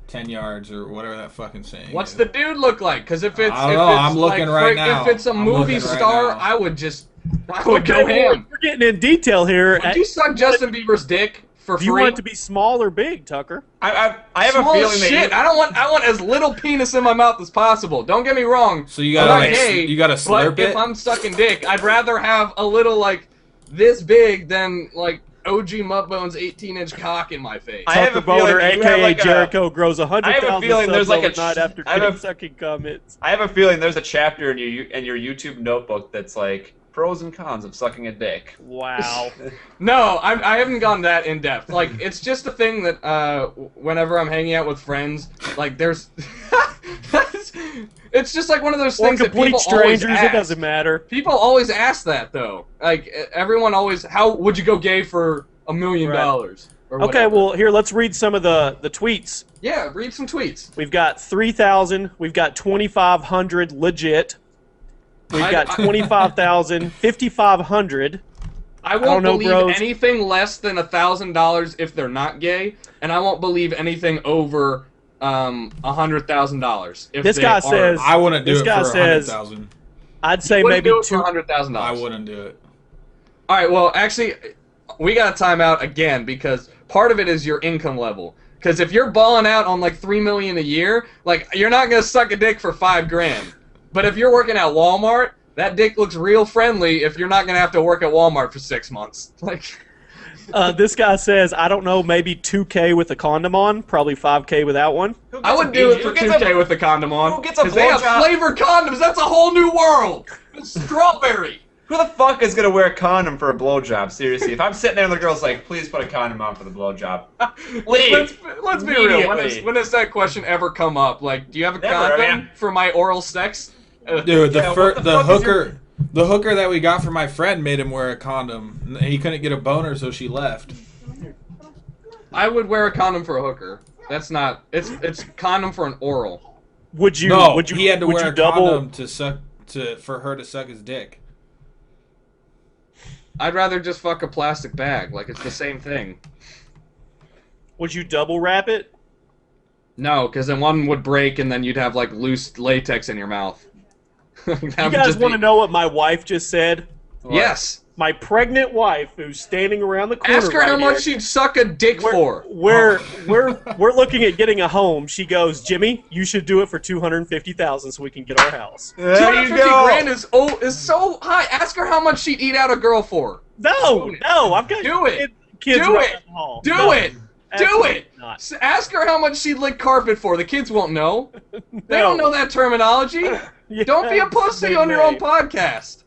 10 yards or whatever that fucking saying What's is. the dude look like? Because if it's, I don't know, I'm looking right now. If it's a I'm movie looking right star, now. I would go ham. We're getting in detail here. Would you suck Justin Bieber's dick for Do you free? want it to be small or big, Tucker? I have Small a as feeling that shit. I want as little penis in my mouth as possible. Don't get me wrong. So you I'm gotta not like, gay, you gotta slurp but it? if I'm sucking dick, I'd rather have a little like this big than like OG Mudbone's 18-inch cock in my face. I have a Tucker Boner, feeling you have aka like a- Jericho, grows 100,000 I have a feeling subs there's like a overnight after I have getting a- sucking comments. I have a feeling there's a chapter in your YouTube notebook that's like pros and cons of sucking a dick. Wow. No, I haven't gone that in depth. Like, it's just a thing that whenever I'm hanging out with friends, like, there's, it's just like one of those Or things that complete people always strangers, ask. it doesn't matter. People always ask that though. Like, everyone always, how would you go gay for $1 million? Right. Or Okay, whatever. well, here, let's read some of the tweets. Yeah, read some tweets. We've got 3,000. We've got 2,500 legit. We've got 25,000, 5,500. I don't won't know, believe bros. anything less than $1,000 if they're not gay, and I won't believe anything over $100,000 if This they guy are. says- I wouldn't do This it guy for says- 100,000. I'd say Wouldn't maybe do it for two. $100,000. I wouldn't do it. All right, well, actually, we got to time out again because part of it is your income level. Because if you're balling out on like $3 million a year, like you're not gonna suck a dick for $5,000. But if you're working at Walmart, that dick looks real friendly. If you're not gonna have to work at Walmart for 6 months, like. This guy says, I don't know, maybe 2K with a condom on, probably 5K without one. I would do it for 2K with the condom on. Who gets a Because they have blowjob? flavored condoms. That's a whole new world. It's strawberry. Who the fuck is gonna wear a condom for a blowjob? Seriously, if I'm sitting there and the girl's like, "Please put a condom on for the blowjob," leave. Let's be real. Immediately. When does that question ever come up? Like, do you have a Never, condom man. for my oral sex? Dude, Yeah, what the the fuck is your- hooker, the hooker that we got for my friend made him wear a condom. And he couldn't get a boner, so she left. I would wear a condom for a hooker. That's not. It's condom for an oral. Would you? No, would you? he had to would wear you a double? condom for her to suck his dick. I'd rather just fuck a plastic bag. Like it's the same thing. Would you double wrap it? No, because then one would break and then you'd have like loose latex in your mouth. You guys want to know what my wife just said? Yes. My pregnant wife, who's standing around the corner. Ask her right how much here, she'd suck a dick for. We're looking at getting a home. She goes, Jimmy, you should do it for $250,000 so we can get our house. There you 250 go. grand is so high. Ask her how much she'd eat out a girl for. No, I've got Do it. kids Do right it. down the hall. Do No, it. Do absolutely it. not. Ask her how much she'd lick carpet for. The kids won't know. They No. don't know that terminology. Yeah, Don't be a pussy they on your own may. podcast.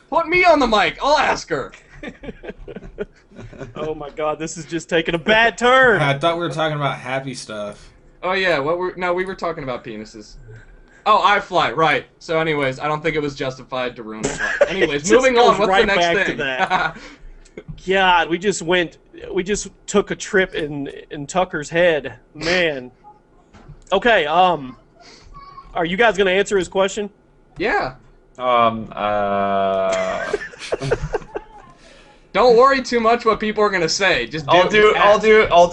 Put me on the mic. I'll ask her. Oh my God, this is just taking a bad turn. I thought we were talking about happy stuff. Oh yeah, we were talking about penises. Oh, I fly, right. So anyways, I don't think it was justified to ruin his life. Anyways, Just moving on, goes what's right the next back to thing? that. God, we just took a trip in Tucker's head. Man. Okay, are you guys gonna answer his question? Yeah. Uh, Don't worry too much what people are gonna say. Just I'll do ask.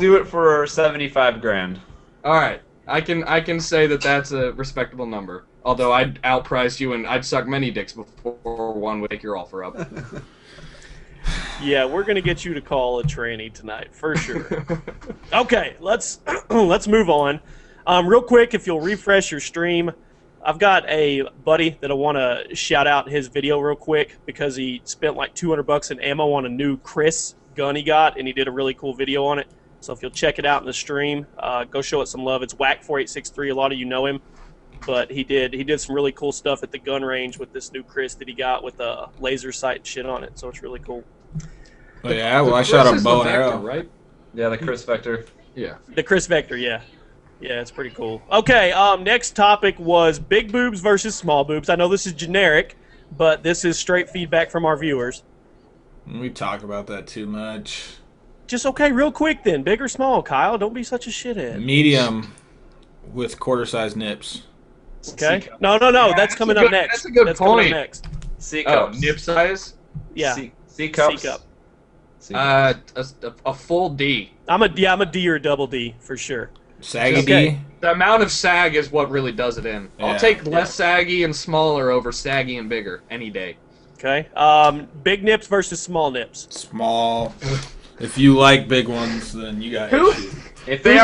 it for 75 grand. All right, I can say that that's a respectable number. Although I'd outprice you and I'd suck many dicks before one would take your offer up. Yeah, we're gonna get you to call a tranny tonight for sure. Okay, let's move on. Real quick, if you'll refresh your stream, I've got a buddy that I want to shout out his video real quick because he spent like $200 in ammo on a new Chris gun he got, and he did a really cool video on it. So if you'll check it out in the stream, go show it some love. It's Whack4863. A lot of you know him, but he did some really cool stuff at the gun range with this new Chris that he got with a laser sight and shit on it. So it's really cool. Oh yeah, well I shot a Chris is bow the and Vector, arrow. right? Yeah, the Chris Vector. Yeah. The Chris Vector, yeah. Yeah, it's pretty cool. Okay, next topic was big boobs versus small boobs. I know this is generic, but this is straight feedback from our viewers. We talk about that too much. Just okay, real quick then. Big or small, Kyle? Don't be such a shithead. Medium with quarter-sized nips. Okay? No. Yeah, that's coming up next. That's a good Coming point. up next. C Oh, cups. nip size? Yeah. C cups. C cup. C cups. A full D. I'm a D or double D for sure. Saggy Okay. D. The amount of sag is what really does it in. Yeah. I'll take less saggy and smaller over saggy and bigger any day. Okay. Big nips versus small nips. Small. If you like big ones, then you got Who? issues. If they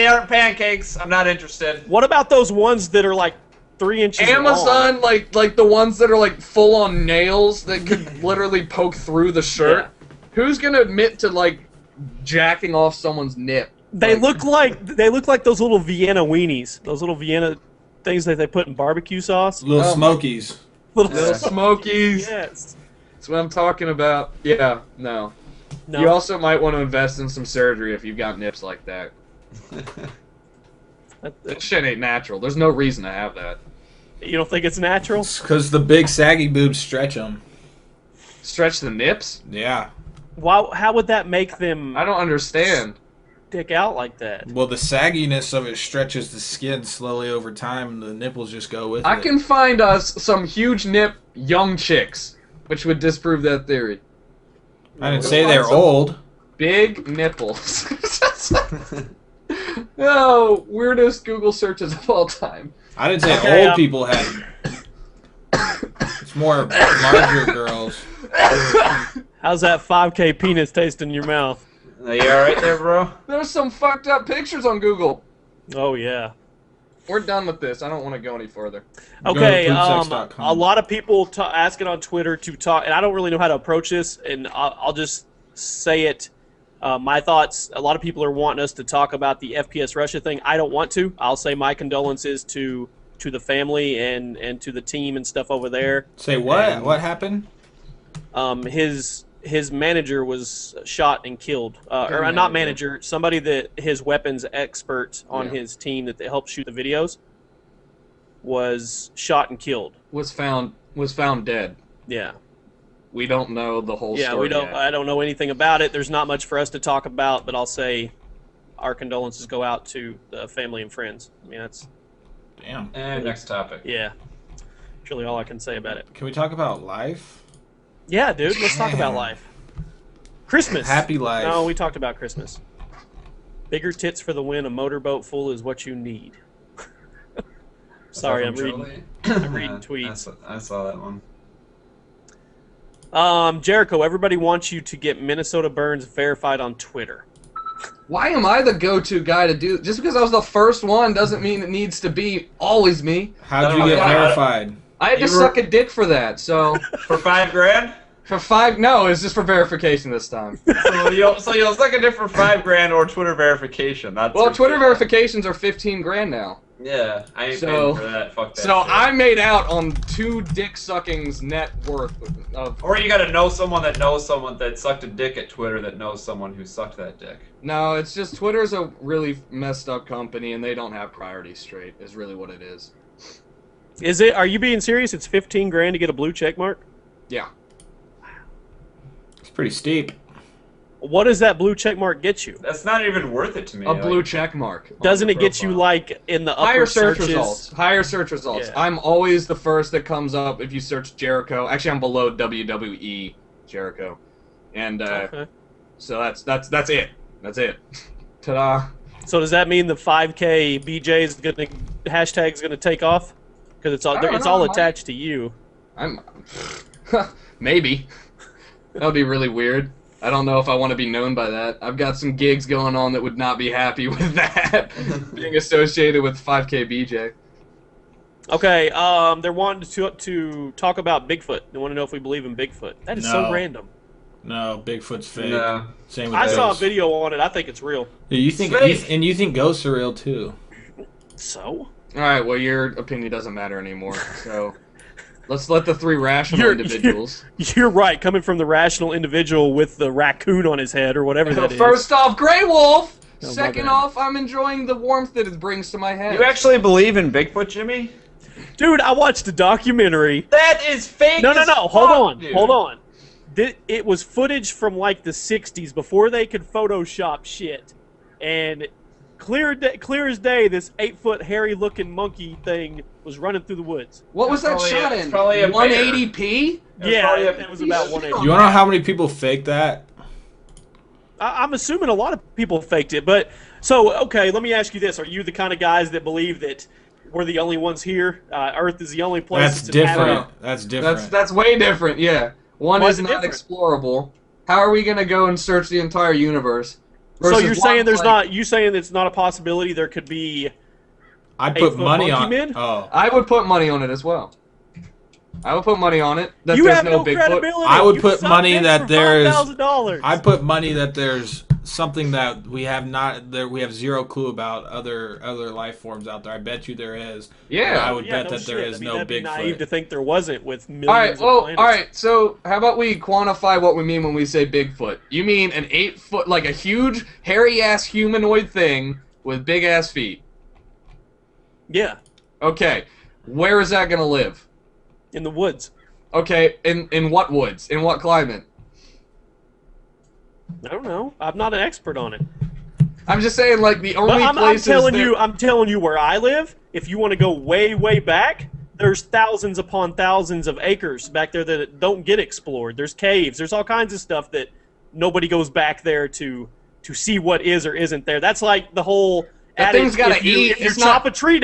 aren't pancakes, I'm not interested. What about those ones that are like 3 inches long? Amazon, like the ones that are like full on nails that could literally poke through the shirt. Yeah. Who's gonna admit to like jacking off someone's nip? They look like those little Vienna weenies. Those little Vienna things that they put in barbecue sauce. Little Oh. Smokies. Little Smokies. Yes. That's what I'm talking about. Yeah, no. No. You also might want to invest in some surgery if you've got nips like that. That shit ain't natural. There's no reason to have that. You don't think it's natural? It's because the big saggy boobs stretch them. Stretch the nips? Yeah. How would that make them I don't understand. stick out like that? Well, the sagginess of it stretches the skin slowly over time, and the nipples just go with it. I can find us some huge nip young chicks, which would disprove that theory. I didn't say they're old. Big nipples. No, weirdest Google searches of all time. I didn't say Okay, old people had. It's more larger girls. How's that 5K penis taste in your mouth? Are you alright there, bro? There's some fucked up pictures on Google. Oh yeah. We're done with this. I don't want to go any further. Okay, Go to poopsex.com. a lot of people asking on Twitter to talk, and I don't really know how to approach this, and I'll just say it. My thoughts. A lot of people are wanting us to talk about the FPS Russia thing. I don't want to. I'll say my condolences to the family and to the team and stuff over there. Say what? And, What happened? His manager was shot and killed, or not manager, somebody that his weapons expert on his team that they helped shoot the videos was shot and killed. Was found dead. Yeah. We don't know the whole Yeah, story we don't. yet. I don't know anything about it. There's not much for us to talk about, but I'll say our condolences go out to the family and friends. I mean, that's Damn. And next topic. yeah. That's really all I can say about it. Can we talk about life? Yeah, dude. Let's talk about life. Christmas. Happy life. No, we talked about Christmas. Bigger tits for the win. A motorboat full is what you need. Sorry, I'm reading. I'm reading tweets. I saw that one. Jericho, everybody wants you to get Minnesota Burns verified on Twitter. Why am I the go-to guy to do? Just because I was the first one doesn't mean it needs to be always me. How'd you Oh, get God. verified? I had to You were- suck a dick for that. So For $5,000? for no, it's just for verification this time. So you'll suck a dick for $5,000 or Twitter verification. That's Well, your Twitter shit. verifications are 15 grand now. Yeah, I ain't So- paying for that. Fuck that. So shit. I made out on 2 dick suckings net worth of. Or you gotta know someone that knows someone that sucked a dick at Twitter that knows someone who sucked that dick. No, it's just Twitter's a really messed up company and they don't have priorities straight. Is really what it is. Is it? Are you being serious? It's 15 grand to get a blue check mark. Yeah. It's pretty steep. What does that blue check mark get you? That's not even worth it to me. A like, blue check mark. on Doesn't your it get you profile. like in the upper Higher search searches? results. Higher search results. Yeah. I'm always the first that comes up if you search Jericho. Actually, I'm below WWE Jericho, and Okay. so that's it. That's it. Ta-da! So does that mean the 5K BJ is gonna hashtag's gonna take off? Because it's all I don't it's know, all Mike. attached to you. I'm maybe that would be really weird. I don't know if I want to be known by that. I've got some gigs going on that would not be happy with that being associated with 5K BJ. Okay, they're wanting to talk about Bigfoot. They want to know if we believe in Bigfoot. That is so No. random. No, Bigfoot's fake. No. Same with I saw a ghosts. video on it. I think it's real. Yeah, you think Fake. you think ghosts are real too? So All right. Well, your opinion doesn't matter anymore. So let's let the 3 rational You're- individuals. you're right. Coming from the rational individual with the raccoon on his head or whatever that is. First off, Grey Wolf. Oh, my Second bad. off, I'm enjoying the warmth that it brings to my head. You actually believe in Bigfoot, Jimmy? Dude, I watched a documentary. That is fake. No. as Hold fuck, on. dude. Hold on. It was footage from like the 60s before they could Photoshop shit. And clear as day, this 8-foot hairy-looking monkey thing was running through the woods. What was that Probably shot it's in? probably a bear. 180p? It was Yeah, probably it was about 180. You wanna know how many people fake that? I'm assuming a lot of people faked it. But so, okay, let me ask you this: are you the kind of guys that believe that we're the only ones here? Earth is the only place That's different. That's different. That's way different. Yeah, one Why is is it not different? explorable. How are we gonna go and search the entire universe? So Versus you're saying one, there's like, not? You saying it's not a possibility? There could be. I'd put 8-foot money monkey on. men? Oh, I would put money on it as well. I would put money on it that You there's have no Bigfoot. credibility. I would You put sucked money in that for there's- $5,000. I'd put money that there's something that we have not. There we have zero clue about other life forms out there. I bet you there is. Yeah. And I would Yeah, bet no that there shit. is I mean, no that'd be naive to Bigfoot. think there wasn't with millions All right. of Well, planets. all right. So how about we quantify what we mean when we say Bigfoot? You mean an 8-foot, like a huge, hairy-ass humanoid thing with big-ass feet? Yeah, Okay. Where is that gonna live? in the woods. Okay. In what woods? In what climate? I don't know. I'm not an expert on it. I'm just saying, like the But only I'm places. telling that- you, I'm telling you where I live. If you want to go way, way back, there's thousands upon thousands of acres back there that don't get explored. There's caves. There's all kinds of stuff that nobody goes back there to see what is or isn't there. That's like the whole. That adage, thing's gotta if you, eat. If you It's chop not- a tree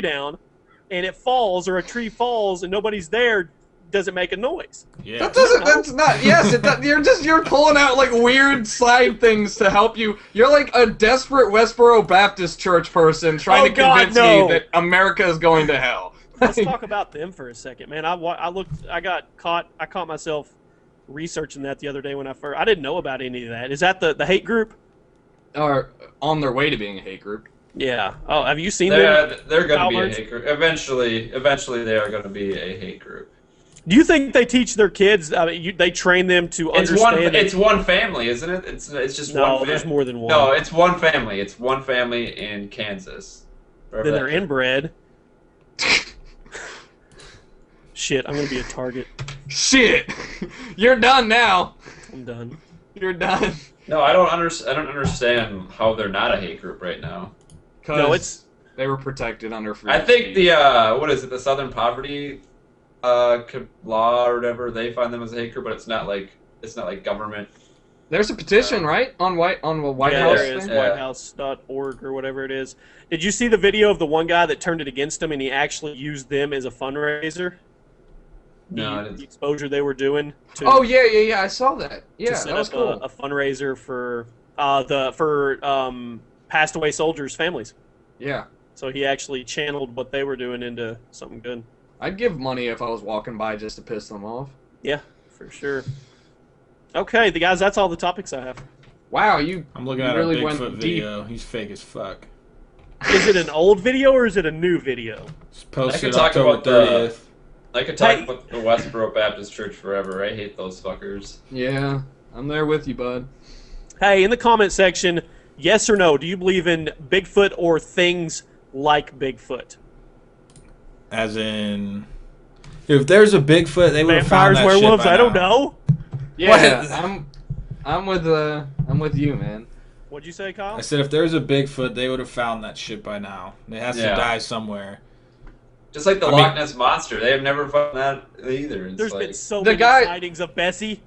down, and it falls, or a tree falls and nobody's there, does it make a noise? Yeah. That doesn't. That's not. Yes, it does, you're pulling out like weird side things to help you. You're like a desperate Westboro Baptist Church person trying Oh, to God, convince no. me that America is going to hell. Let's talk about them for a second, man. I caught myself researching that the other day when I didn't know about any of that. Is that the hate group? Or on their way to being a hate group. Yeah. Oh, have you seen them? They're going to be a Cowbirds? hate group. Eventually they are going to be a hate group. Do you think they teach their kids? I mean, they train them to It's understand. it's one family, isn't it? It's just one no, family. there's more than one. No, it's one family. It's one family in Kansas. Wherever Then that- they're inbred. Shit, I'm gonna be a target. Shit, you're done now. I'm done. You're done. No, I don't understand how they're not a hate group right now. No, it's they were protected under free I think speech. the what is it? The Southern Poverty law or whatever. They find them as a hate group, but it's not like government. There's a petition, right, on the White yeah, House there is thing? Yeah. whitehouse.org or whatever it is. Did you see the video of the one guy that turned it against him and he actually used them as a fundraiser? No, I the didn't. exposure they were doing to, Oh yeah, I saw that. to Yeah, set that was up cool. a fundraiser for passed away soldiers' families. Yeah, So he actually channeled what they were doing into something good. I'd give money if I was walking by just to piss them off. Yeah, for sure. Okay, the guys, that's all the topics I have. Wow, you I'm looking you at really a went Bigfoot deep. video. He's fake as fuck. Is it an old video or is it a new video? It's I posted could talk October about 30th. I could talk Hey. about the Westboro Baptist Church forever. I hate those fuckers. Yeah, I'm there with you, bud. Hey, in the comment section, yes or no, do you believe in Bigfoot or things like Bigfoot? As in, if there's a Bigfoot, they would have found Vampires, that shit werewolves, by I don't now. know. Yeah, What? I'm with you, man. What'd you say, Kyle? I said if there's a Bigfoot, they would have found that shit by now. It has to Yeah. die somewhere. Just like the I mean- Loch Ness Monster. They have never found that either. It's There's like, been so The many guy- sightings of Bessie.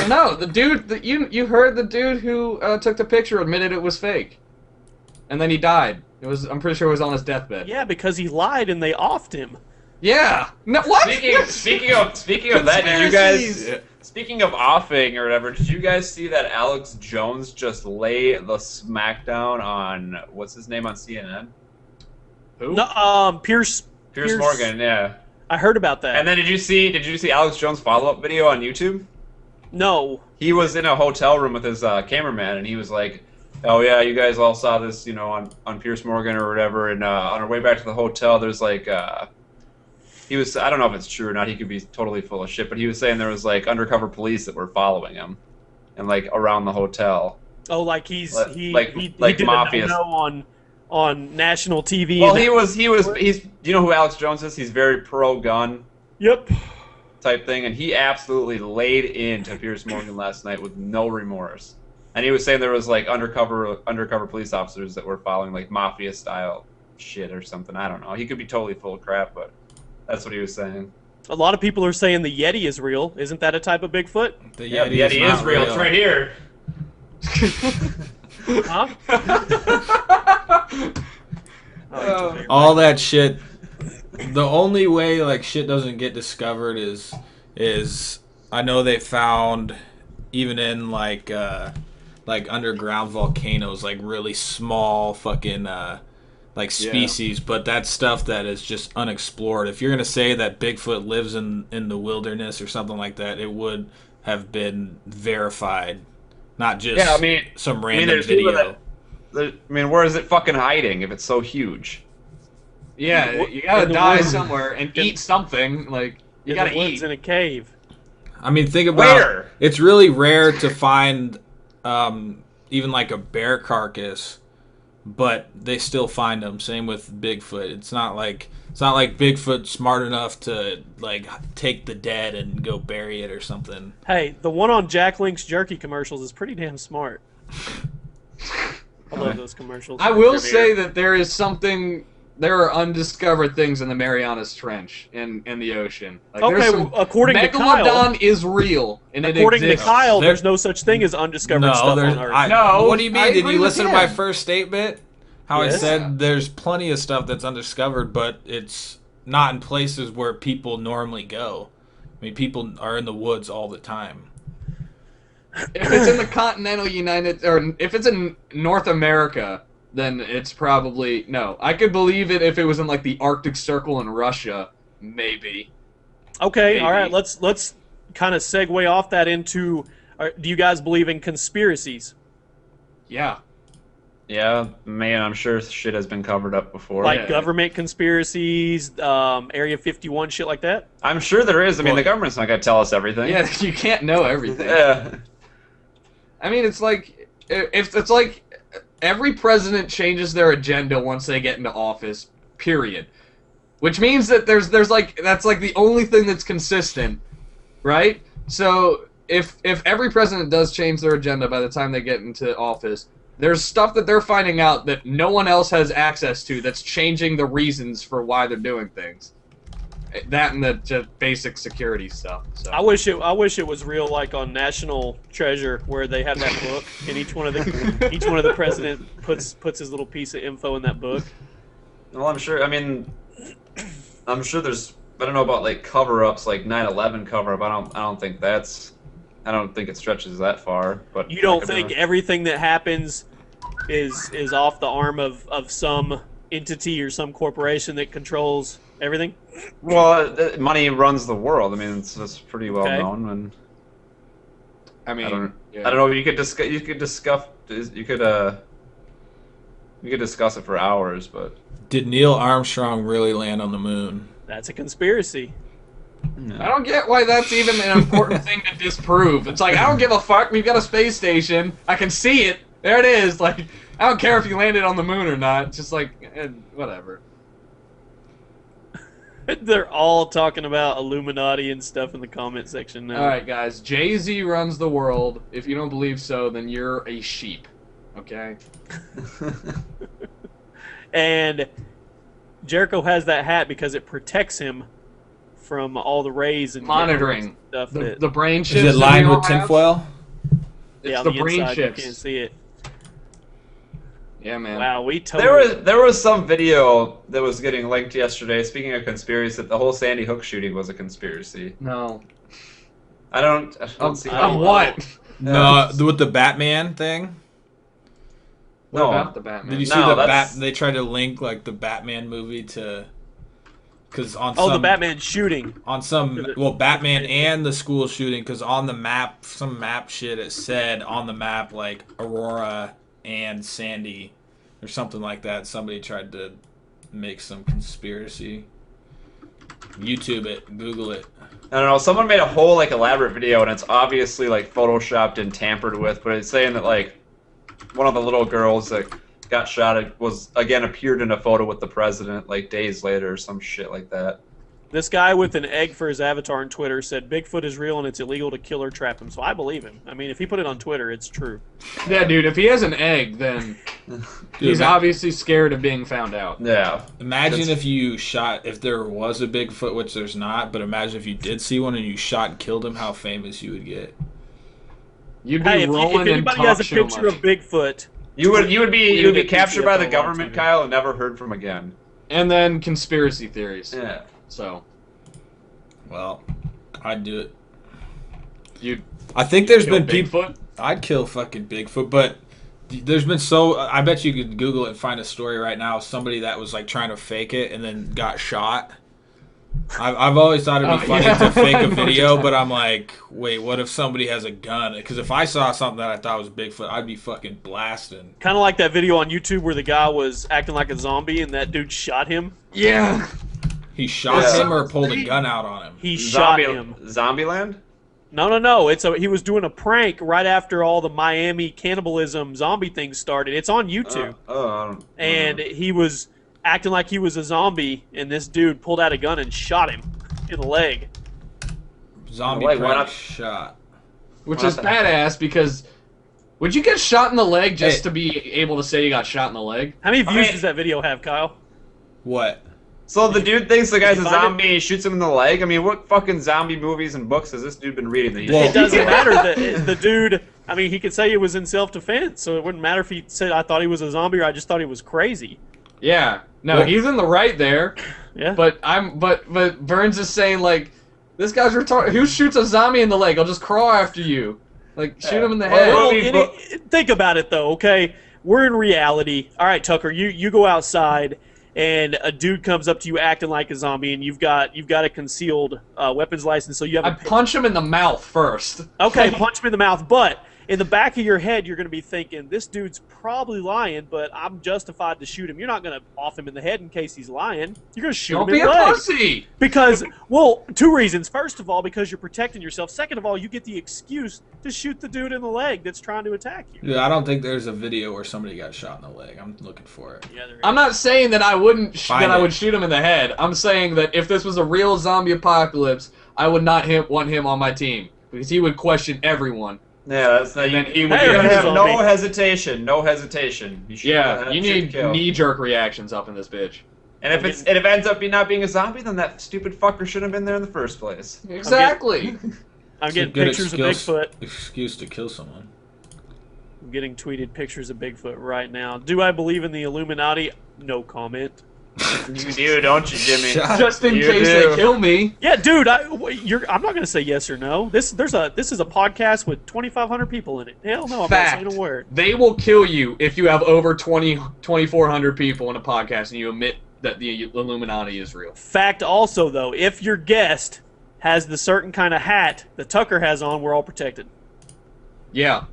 No, the dude, you heard the dude who took the picture admitted it was fake, and then he died. I'm pretty sure it was on his deathbed. Yeah, because he lied and they offed him. Yeah. No, what? Speaking of that, did you Conspiracies. guys? Speaking of offing or whatever, did you guys see that Alex Jones just lay the smackdown on what's his name on CNN? Who? No, Pierce Piers Morgan, yeah. I heard about that. And then did you see Alex Jones' follow-up video on YouTube? No. He was in a hotel room with his cameraman, and he was like, "Oh yeah, you guys all saw this, on Piers Morgan or whatever." And on our way back to the hotel, there's like, he was, I don't know if it's true or not. He could be totally full of shit, but he was saying there was like undercover police that were following him, and like around the hotel. Oh, like he Like did mafias. a no on national TV. Well, and he's. Do you know who Alex Jones is? He's very pro-gun Yep. type thing, and he absolutely laid into Piers Morgan last night with no remorse. And he was saying there was like undercover police officers that were following like mafia style shit or something. I don't know. He could be totally full of crap, but that's what he was saying. A lot of people are saying the Yeti is real. Isn't that a type of Bigfoot? The Yeah, Yeti, the Yeti not is real. It's right here. Huh? All that shit. The only way like shit doesn't get discovered is I know they found even in like underground volcanoes like really small fucking like species, but that's stuff that is just unexplored. If you're gonna say that Bigfoot lives in the wilderness or something like that, it would have been verified, not just some random there's people video. where is it fucking hiding if it's so huge? Yeah, you gotta In the die woods. somewhere and eat something. Like you In gotta the woods eat. in a cave. I mean, think about Where? it's really rare to find even like a bear carcass, but they still find them. Same with Bigfoot. It's not like Bigfoot's smart enough to like take the dead and go bury it or something. Hey, the one on Jack Link's jerky commercials is pretty damn smart. I love those commercials. I will say that there are undiscovered things in the Marianas Trench in the ocean. Like, Okay, there's some, according to Kyle, Megalodon is real, and it according to exists. Kyle, There- there's no such thing as undiscovered No, stuff there's on Earth. No, What do you mean? I Did agree you with listen to my him. first statement? How I Yes. said there's plenty of stuff that's undiscovered, but it's not in places where people normally go. I mean, people are in the woods all the time. If it's in the continental United, or if it's in North America, then it's probably no. I could believe it if it was in like the Arctic Circle in Russia, maybe. Okay, all right. Maybe. Let's kind of segue off that into. Do you guys believe in conspiracies, Yeah. Yeah, man, I'm sure shit has been covered up before. like Yeah. government conspiracies, Area 51, shit like that? I'm sure there is. I mean, Well- the government's not gonna tell us everything. Yeah, you can't know everything. Yeah. I mean, it's like if it's like every president changes their agenda once they get into office. Period. Which means that there's like that's like the only thing that's consistent, right? So if every president does change their agenda by the time they get into office, there's stuff that they're finding out that no one else has access to that's changing the reasons for why they're doing things. That and the just basic security stuff. So. I wish it was real, like on National Treasure, where they have that book, and each one of the president puts his little piece of info in that book. Well, I'm sure. I mean, I'm sure there's. I don't know about like cover-ups, like 9/11 cover-up. I don't think it stretches that far. But You don't I could be think wrong. everything that happens is off the arm of some entity or some corporation that controls everything? Well, money runs the world. I mean, it's pretty well Okay. known. And I mean, I don't yeah. know. You could discuss it for hours, but Did Neil Armstrong really land on the moon? That's a conspiracy. I don't get why that's even an important thing to disprove. It's like, I don't give a fuck. We've got a space station. I can see it. There it is. Like, I don't care if you landed on the moon or not. It's just like, whatever. They're all talking about Illuminati and stuff in the comment section now. All right, guys. Jay-Z runs the world. If you don't believe so, then you're a sheep. Okay? And Jericho has that hat because it protects him from all the rays and Monitoring. stuff. The brain Is chips. it that lined we all with have, tinfoil? It's on the brain inside, chips. You can't see it. Yeah, man. Wow, we totally. there was some video that was getting linked yesterday. Speaking of conspiracy, that the whole Sandy Hook shooting was a conspiracy. No. I don't see I how. don't- what? No, with the Batman thing. What No. about the Batman? Did you see No, the that's- They tried to link like the Batman movie to, because on Oh, some the Batman shooting. Batman and the school shooting, because on the map, some map shit, it said on the map like Aurora and Sandy or something like that. Somebody tried to make some conspiracy. YouTube it, Google it. I don't know. Someone made a whole like elaborate video, and it's obviously like photoshopped and tampered with. But it's saying that like one of the little girls that got shot was again appeared in a photo with the president like days later or some shit like that. This guy with an egg for his avatar on Twitter said Bigfoot is real and it's illegal to kill or trap him. So I believe him. I mean, if he put it on Twitter, it's true. Yeah, dude, if he has an egg, then he's ma- obviously scared of being found out. Yeah. Imagine if there was a Bigfoot, which there's not, but imagine if you did see one and you shot and killed him, how famous you would get. You'd be Hey, if rolling in anybody talk has a show picture money. of Bigfoot, You would be get captured by the PTFO government, on Kyle, and never heard from again. And then conspiracy theories. Yeah. So Well, I'd do it. you I think there's kill been people. Bigfoot? I'd kill fucking Bigfoot, but there's been I bet you could Google it and find a story right now of somebody that was like trying to fake it and then got shot. I've always thought it'd be funny yeah. to fake I a know what video, you're but I'm like, wait, what if somebody has a gun? Because if I saw something that I thought was Bigfoot, I'd be fucking blasting. kind of like that video on YouTube where the guy was acting like a zombie and that dude shot him. Yeah. He shot Yeah. him or pulled a gun out on him. He shot Zombie, him. Zombieland? No. He was doing a prank right after all the Miami cannibalism zombie things started. It's on YouTube. I don't And he was acting like he was a zombie, and this dude pulled out a gun and shot him in the leg. Zombie Wait, why prank not- shot. Which What is the- badass because would you get shot in the leg just Hey. to be able to say you got shot in the leg? How many views mean- does that video have, Kyle? What? So the dude thinks the guy's Did a you find zombie and he shoots him in the leg? I mean, what fucking zombie movies and books has this dude been reading that he Well- It doesn't matter. The dude, I mean, he could say it was in self-defense, so it wouldn't matter if he said, I thought he was a zombie or I just thought he was crazy. Yeah. No, Well- he's in the right there. Yeah. But Burns is saying like this guy's retarded. Who shoots a zombie in the leg? I'll just crawl after you. Like shoot him in the Well, head. Well, Well, think about it though, okay? We're in reality. All right, Tucker, you go outside and a dude comes up to you acting like a zombie and you've got a concealed weapons license, so you have I a punch him in the mouth first. Okay, punch him in the mouth, but in the back of your head, you're going to be thinking, this dude's probably lying, but I'm justified to shoot him. You're not going to off him in the head in case he's lying. You're going to shoot Don't him be in a the leg. pussy. Because, well, two reasons. First of all, because you're protecting yourself. Second of all, you get the excuse to shoot the dude in the leg that's trying to attack you. Dude, I don't think there's a video where somebody got shot in the leg. I'm looking for it. Yeah, there I'm not saying that I wouldn't Find I it. would shoot him in the head. I'm saying that if this was a real zombie apocalypse, I would not want him on my team because he would question everyone. Yeah, that's not. And then he would Hey, You're gonna he's have a no zombie. hesitation. No hesitation. You should, Yeah, you shoot, need kill. knee-jerk reactions up in this bitch. And if if it ends up not being a zombie, then that stupid fucker shouldn't have been there in the first place. Exactly. I'm It's a getting good pictures of excuse- Bigfoot. Excuse to kill someone. I'm getting tweeted pictures of Bigfoot right now. Do I believe in the Illuminati? No comment. You do, don't you, Jimmy? Shut- Just in You case do. they kill me. Yeah, dude, I'm not going to say yes or no. This is a podcast with 2,500 people in it. Hell no, I'm Fact. not saying a word. They will kill you if you have over 2,400 people in a podcast and you admit that the Illuminati is real. Fact also, though, if your guest has the certain kind of hat that Tucker has on, we're all protected. Yeah,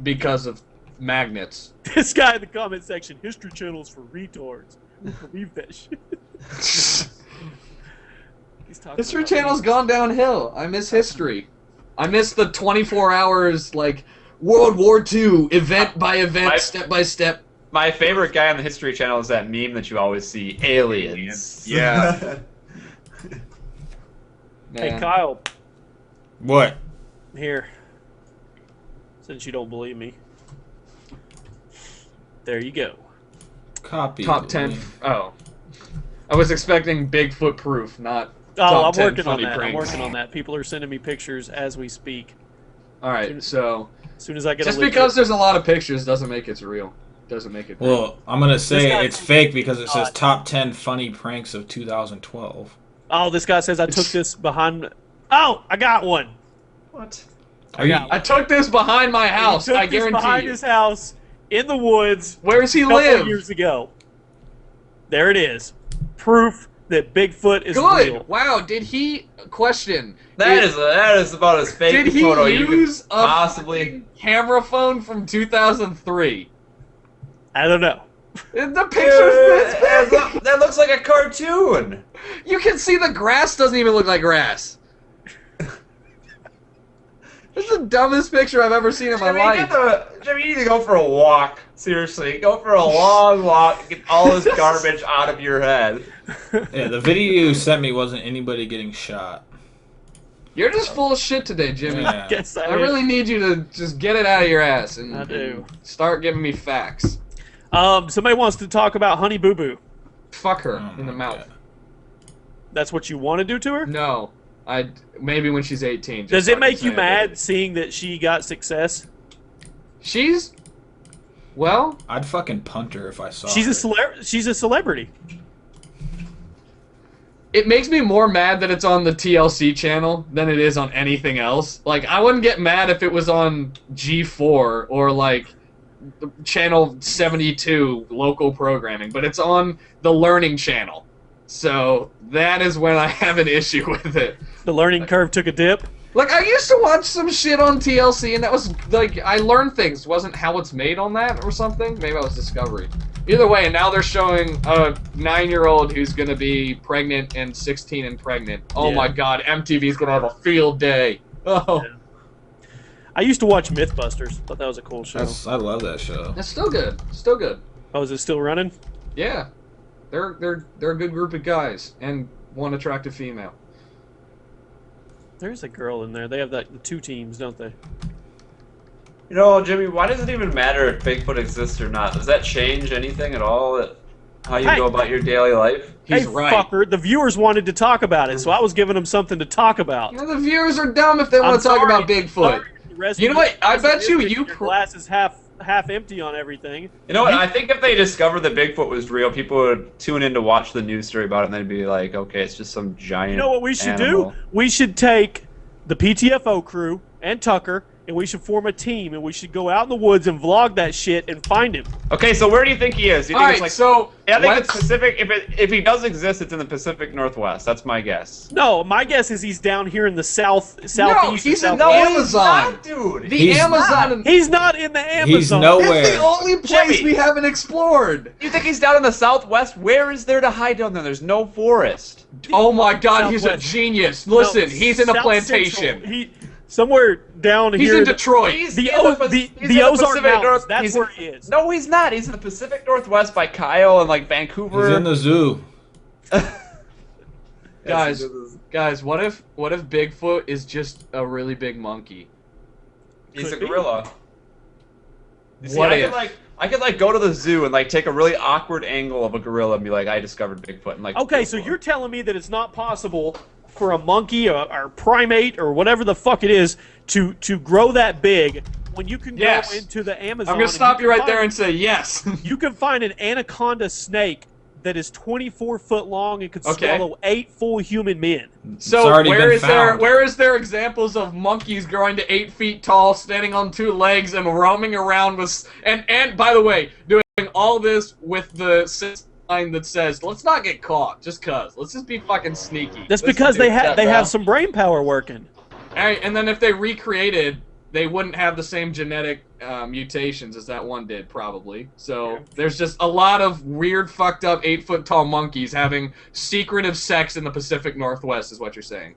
because of magnets. This guy in the comment section, History Channel's for retards. Who believe that shit? He's talking History about Channel's gone downhill. I miss history. I miss the 24 hours, like, World War II, event by event, step by step. My favorite guy on the History Channel is that meme that you always see: aliens. Yeah. Hey, Man. Kyle, What? here. Since you don't believe me. There you go. Copy. Top 10. Oh. I was expecting Bigfoot proof, not Oh, top I'm 10 working on funny that. I'm pranks. working on that. People are sending me pictures as we speak. Alright, so As soon as I get just a legit- because there's a lot of pictures doesn't make it real. Doesn't make it real. Well, I'm gonna say guy- it's fake because it says God. top 10 funny pranks of 2012. Oh, this guy says I took this behind. Oh, I got one. What? Are you? got I took this behind my house, He took I this guarantee behind you. his house in the woods Where does he a couple live? of years ago. There it is. Proof that Bigfoot is Good. real. Wow, did he question? That is about as fake Did a he photo you use could a possibly. fucking camera phone from 2003? I don't know. The picture's this big. That looks like a cartoon. You can see the grass doesn't even look like grass. This is the dumbest picture I've ever seen in my life. Jimmy, you need to go for a walk. Seriously, go for a long walk. Get all this garbage out of your head. Yeah, the video you sent me wasn't anybody getting shot. You're just full of shit today, Jimmy. Yeah. Guess I really need you to just get it out of your ass and, I do. and start giving me facts. Somebody wants to talk about Honey Boo Boo. Fuck her Oh in the my mouth. God. That's what you want to do to her? No, maybe when she's 18. just Does so it I make can you say I mad did seeing that she got success? She's, well, I'd fucking punt her if I saw She's her. she's a celebrity. it makes me more mad that it's on the TLC channel than it is on anything else. Like, I wouldn't get mad if it was on G4 or, like, channel 72 local programming, but it's on the Learning Channel. So, that is when I have an issue with it. The learning curve took a dip. Like, I used to watch some shit on TLC, and that was, like, I learned things. Wasn't How It's Made on that or something? Maybe that was Discovery. Either way, and now they're showing a 9-year-old who's gonna be pregnant and 16 and pregnant. Oh Yeah. my god, MTV's gonna have a field day. Oh. Yeah. I used to watch Mythbusters. Thought that was a cool show. I love that show. That's still good. Still good. Oh, is it still running? Yeah. They're a good group of guys, and one attractive female. There's a girl in there. They have the 2 teams, don't they? You know, Jimmy, why does it even matter if Bigfoot exists or not? Does that change anything at all? How you go about your daily life? He's hey, right. fucker, the viewers wanted to talk about it, so I was giving them something to talk about. You know, the viewers are dumb if they want I'm to talk sorry. about Bigfoot. Sorry, the rest You of know what? I bet you your you glass is half empty on everything. You know what? I think if they discovered that Bigfoot was real, people would tune in to watch the news story about it, and they'd be like, "Okay, it's just some giant." You know what we should animal. do? We should take the PTFO crew and Tucker, and we should form a team, and we should go out in the woods and vlog that shit and find him. Okay, so where do you think he is? Do you All think right, it's like? so I think let's- it's Pacific. If he does exist, it's in the Pacific Northwest. That's my guess. No, my guess is he's down here in the southeast. No, he's in southwest. Amazon. dude. The He's Amazon. He's not in the Amazon. He's nowhere. It's the only place Jimmy. we haven't explored. You think he's down in the Southwest? Where is there to hide down there? There's no forest. Oh my god, he's a Southwest. genius. Listen, No, he's in a South plantation. Central. Somewhere down He's here. in Detroit. He's The, in the, he's in the Ozark Pacific Mountains. North- That's he's- where he is. No, he's not. He's in the Pacific Northwest by Kyle and like Vancouver. He's in the zoo. Guys, what if Bigfoot is just a really big monkey? He's a Could be. gorilla. You see, What I if? could like go to the zoo and like take a really awkward angle of a gorilla and be like, I discovered Bigfoot and like. Okay, so you're telling me that it's not possible for a monkey or primate or whatever the fuck it is to grow that big when you can Yes. go into the Amazon. I'm gonna and stop you can right there find- and say yes. You can find an anaconda snake that is 24 foot long and could Okay. swallow 8 full human men. So already where been is there found. where is there examples of monkeys growing to 8 feet tall, standing on 2 legs, and roaming around with and by the way, doing all this with the sign that says, "Let's not get caught, just cause. Let's just be fucking sneaky." That's Let's because do they that, they bro. have some brain power working. Alright, and then if they recreated, they wouldn't have the same genetic mutations as that one did, probably. So there's just a lot of weird, fucked up 8 foot tall monkeys having secretive sex in the Pacific Northwest, is what you're saying.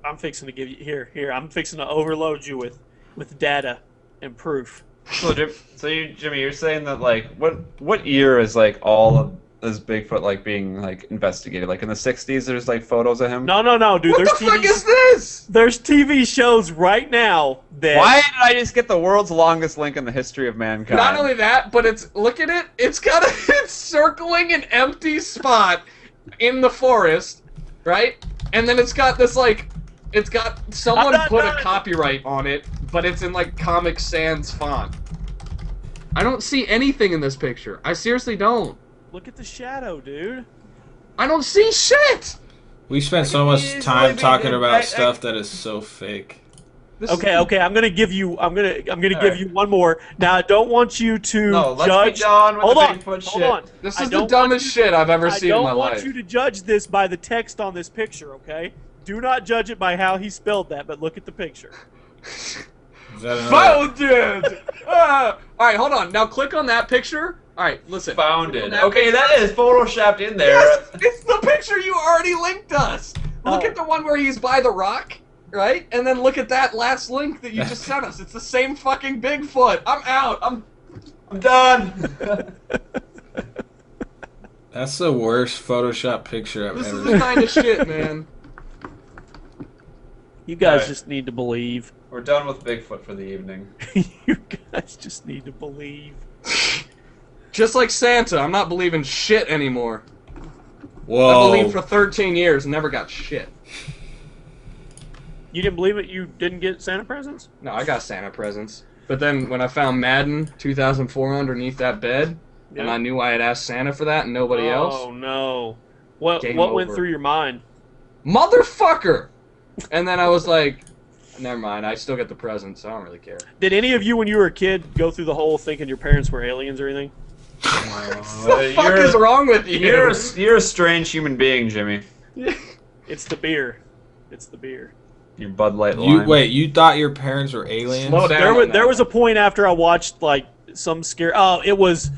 I'm fixing to give you here. I'm fixing to overload you with data and proof. So, Jimmy, you're saying that like what year is like all of this Bigfoot like being like investigated? Like in the '60s, there's like photos of him. No, dude. What There's the fuck TV is this? There's TV shows right now that. Why did I just get the world's longest link in the history of mankind? Not only that, but look at it. It's it's circling an empty spot in the forest, right? And then it's got this like, it's got someone not put done. a copyright on it, but it's in like Comic Sans font. I don't see anything in this picture. I seriously don't. Look at the shadow, dude. I don't see shit. We spent so much Easily time be talking good. about stuff that is so fake. This is- Okay. I'm gonna give you right. you one more. Now I don't want you to No, let's judge. be done with hold the on, Bigfoot hold shit. on. This I is the don't want dumbest you- shit I've ever I seen in my don't want life. you to judge this by the text on this picture, okay? Do not judge it by how he spelled that, but look at the picture. Is that another? Found it! Alright, hold on. Now click on that picture. Alright, listen. Founded. That Okay, that is photoshopped in there. Yes, it's the picture you already linked us. Look Oh. at the one where he's by the rock, right? And then look at that last link that you just sent us. It's the same fucking Bigfoot. I'm out. I'm done. That's the worst Photoshop picture I've This ever is seen. the kind of shit, man. You guys Alright. just need to believe. We're done with Bigfoot for the evening. You guys just need to believe. Just like Santa, I'm not believing shit anymore. I Whoa. believed for 13 years and never got shit. You didn't believe it? You didn't get Santa presents? No, I got Santa presents. But then when I found Madden 2004 underneath that bed, and Yeah. I knew I had asked Santa for that and nobody else, Oh no! What Game went over. through your mind? motherfucker! And then I was like, never mind, I still get the present, so I don't really care. Did any of you, when you were a kid, go through the whole thinking your parents were aliens or anything? What the fuck is wrong with you? You're a strange human being, Jimmy. It's the beer. It's the beer. Your Bud Light line. You thought your parents were aliens? Slow down. There was a point after I watched like some scare. Oh, it was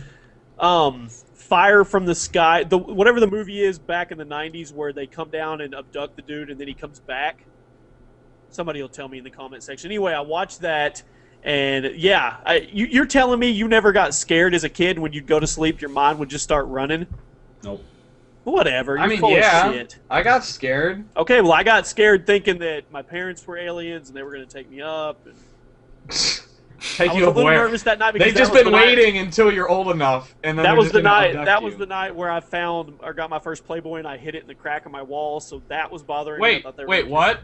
Fire from the Sky. Whatever the movie is back in the '90s where they come down and abduct the dude and then he comes back. Somebody will tell me in the comment section. Anyway, I watched that, and yeah, you're telling me you never got scared as a kid when you'd go to sleep, your mind would just start running? Nope. Whatever. You're I mean, full yeah, of shit. I got scared. Okay, well, I got scared thinking that my parents were aliens and they were going to take me up. And Take I was you a little where? nervous that night because They've that just was been the night- waiting until you're old enough, and then That they're was just the gonna night. abduct That you. was the night where I found or got my first Playboy and I hid it in the crack of my wall. So that was bothering me. I Wait, thought they were wait, what?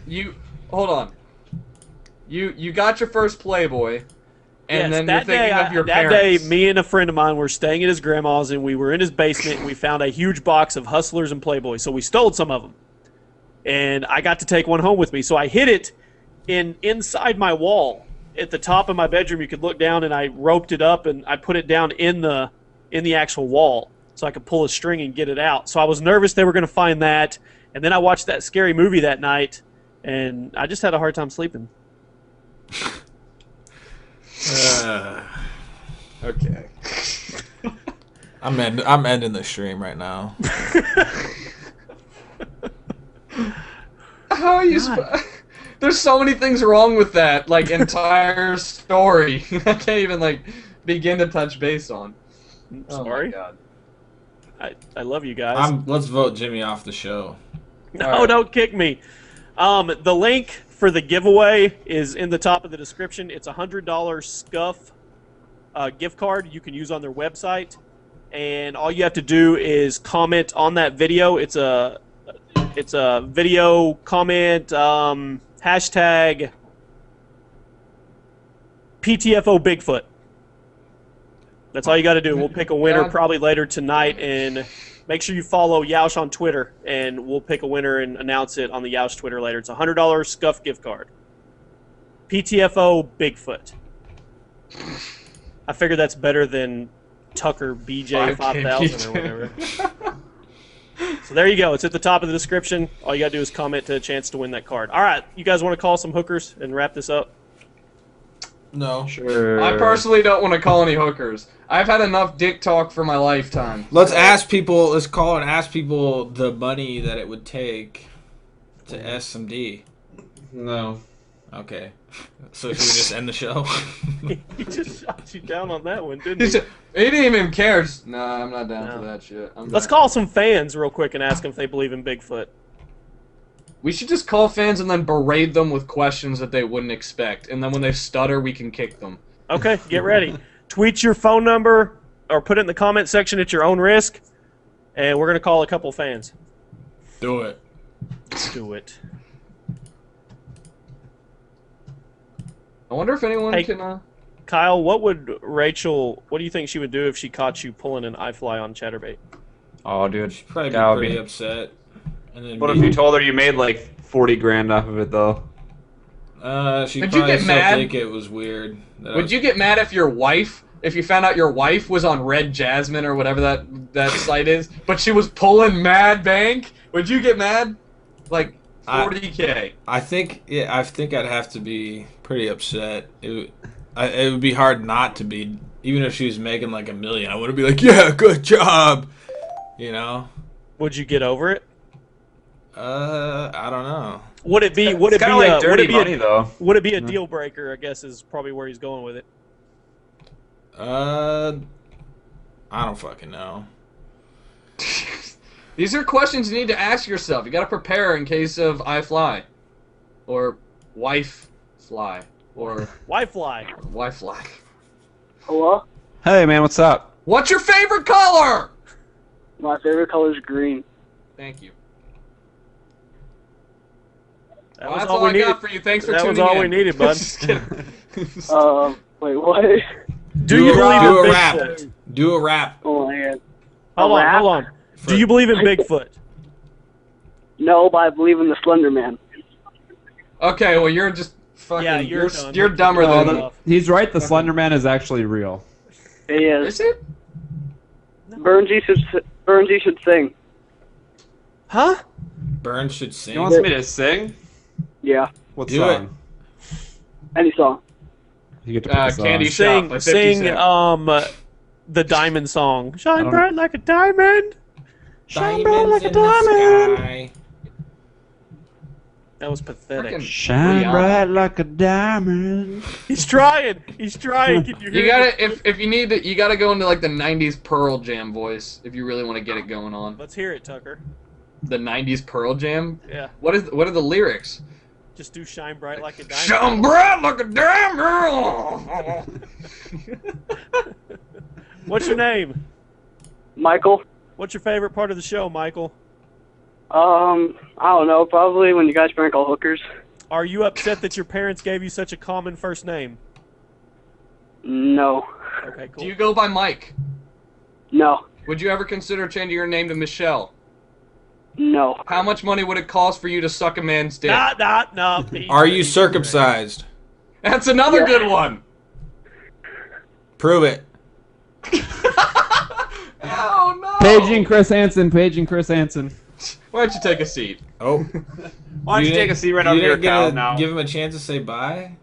You hold on. You got your first Playboy, and Yes, then that you're thinking day, of your that parents. day, me and a friend of mine were staying at his grandma's, and we were in his basement, and we found a huge box of Hustlers and Playboy. So we stole some of them, and I got to take one home with me. So I hid it inside my wall at the top of my bedroom. You could look down, and I roped it up, and I put it down in the actual wall, so I could pull a string and get it out. So I was nervous they were going to find that, and then I watched that scary movie that night, and I just had a hard time sleeping. Okay. I'm ending the stream right now. How are you? There's so many things wrong with that, like entire story. I can't even like begin to touch base on. Oh my Sorry. God. I love you guys. Let's vote Jimmy off the show. No, Alright. don't kick me. The link for the giveaway is in the top of the description. It's a $100 Scuf gift card you can use on their website, and all you have to do is comment on that video. It's a video comment hashtag PTFO Bigfoot. That's all you got to do. We'll pick a winner Yeah. probably later tonight, and make sure you follow Yoush on Twitter, and we'll pick a winner and announce it on the Yoush Twitter later. It's a $100 Scuf gift card. PTFO Bigfoot. I figure that's better than Tucker BJ 5000 or whatever. So there you go. It's at the top of the description. All you got to do is comment to a chance to win that card. All right, you guys want to call some hookers and wrap this up? No. Sure. I personally don't want to call any hookers. I've had enough dick talk for my lifetime. Let's ask people. Let's call and ask people the money that it would take to S some D. No. Okay. So should we just end the show? He just shot you down on that one, didn't He he? said- he didn't even care. Just, nah, I'm not down No. for that shit. Let's call some fans real quick and ask them if they believe in Bigfoot. We should just call fans and then berate them with questions that they wouldn't expect, and then when they stutter, we can kick them. Okay, get ready. Tweet your phone number or put it in the comment section at your own risk, and we're going to call a couple fans. Do it. Let's do it. I wonder if anyone Hey. can. Kyle, what do you think she would do if she caught you pulling an iFly on Chatterbait? Oh, dude. Probably be That would pretty be- upset. And then What if you told her you made like 40 grand off of it though? She'd Would you probably get still mad? think it was weird. Would you get mad if you found out your wife was on Red Jasmine or whatever that site is, but she was pulling Mad Bank? Would you get mad? Like 40K. I think I'd have to be pretty upset. It would be hard not to be, even if she was making like $1 million. I wouldn't be like, yeah, good job, you know. Would you get over it? I don't know. Would it be? Would It's it be? kind of like would dirty it be? money though. Would it be a deal breaker? I guess is probably where he's going with it. I don't fucking know. These are questions you need to ask yourself. You got to prepare in case of I fly, or wife fly, or Why fly? wife fly. Hello? Hey man, what's up? What's your favorite color? My favorite color is green. Thank you. That Well, was that's all all we I needed. got for you. Thanks for That tuning was in. all we needed, bud. Just kidding. Wait, what? Do you believe do in a rap. Bigfoot? Do a rap. Oh my god. Hold on. Do you believe in Bigfoot? No, but I believe in the Slender Man. Okay, well you're just fucking. Yeah, you're done. dumber No, than. He's right. The Slender Man is actually real. It is. Is it? Burnsy should sing. Huh? Burns should sing. He wants me to sing? Yeah, What Do song? any song. You get to pick a song. Candy Shop by 50 Sing Cent. the Diamond song. I Shine don't- bright like a diamond. Shine bright Diamonds like a in the diamond. sky. That was pathetic. Frickin' Shine Rihanna. bright like a diamond. He's trying. He's trying. Can you hear You gotta me? if you need to, you gotta go into like the '90s Pearl Jam voice if you really want to get it going on. Let's hear it, Tucker. The '90s Pearl Jam. Yeah. What are the lyrics? Just do shine bright like a diamond. Shine bright like a diamond. What's your name? Michael. What's your favorite part of the show, Michael? I don't know. Probably when you guys prank all hookers. Are you upset that your parents gave you such a common first name? No. Okay, cool. Do you go by Mike? No. Would you ever consider changing your name to Michelle? No. How much money would it cost for you to suck a man's dick? Nah. Are you circumcised? That's another Yeah. good one. Prove it. Oh no! Paging Chris Hansen. Paging Chris Hansen. Why don't you take a seat? Oh. Why don't you take a seat right you over your didn't get cow to now? give him a chance to say bye?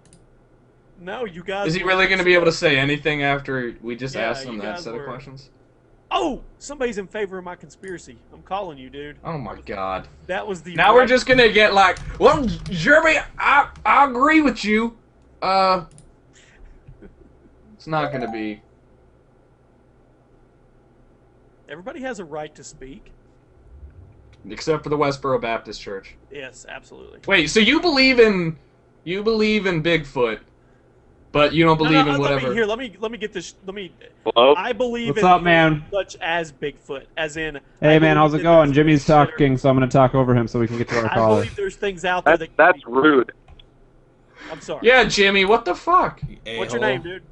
No, you guys. Is he were- really going to be able to say anything after we just Yeah, asked him you that guys set of were- questions? Oh, somebody's in favor of my conspiracy. I'm calling you, dude. Oh my god. That was the. Now we're just gonna get like, well, Jeremy, I agree with you. It's not gonna be. Everybody has a right to speak. Except for the Westboro Baptist Church. Yes, absolutely. Wait, so you believe in Bigfoot, but you don't believe in whatever. Let me get this. Hello? I believe What's in up, man? such as Bigfoot, as in. Hey I man, how's believe it that going? there's Jimmy's things that are- talking, so I'm gonna talk over him so we can get to our I caller. believe there's things out there that. That's rude. I'm sorry. Yeah, Jimmy, what the fuck? What's your name, dude?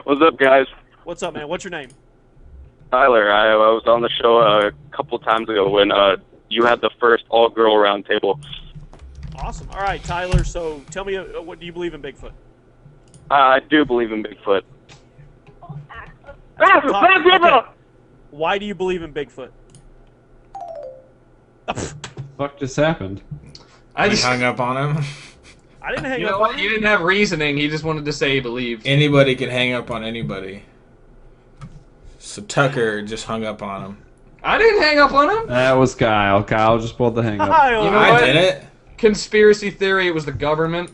What's up, guys? What's up, man? What's your name? Tyler. I was on the show a couple times ago when you had the first all-girl round table. Awesome. All right, Tyler. So tell me, what do you believe in Bigfoot? I do believe in Bigfoot. Okay. Why do you believe in Bigfoot? Fuck just happened? I You just, hung up on him? I didn't hang you up know what? on He you. didn't have reasoning. He just wanted to say he believed. Anybody can hang up on anybody. So Tucker just hung up on him. I didn't hang up on him. That was Kyle. Kyle just pulled the hang up. Kyle. You know I what? did it. Conspiracy theory. It was the government.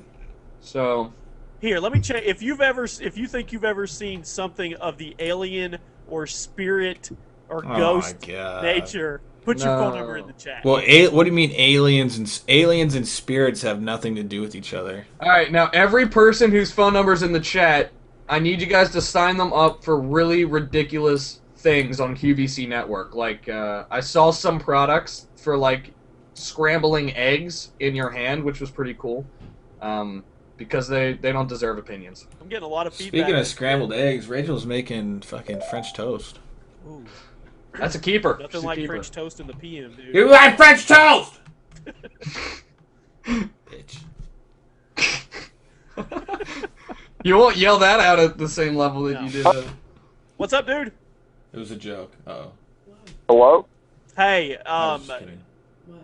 So Here, let me check. If you think you've ever seen something of the alien or spirit or Oh ghost my God. nature, put your phone No. number in the chat. Well, what do you mean aliens and spirits have nothing to do with each other? all right, now every person whose phone number's in the chat, I need you guys to sign them up for really ridiculous things on QVC Network. Like, I saw some products for, like, scrambling eggs in your hand, which was pretty cool. Because they don't deserve opinions. I'm getting a lot of feedback. Speaking of scrambled eggs, Rachel's making fucking French toast. Ooh, That's a keeper. nothing She's a like keeper. French toast in the PM, dude. You like French toast? Bitch. You won't yell that out at the same level that No. you did. What's up, dude? It was a joke. Uh-oh. Hello? Hey, I was just kidding.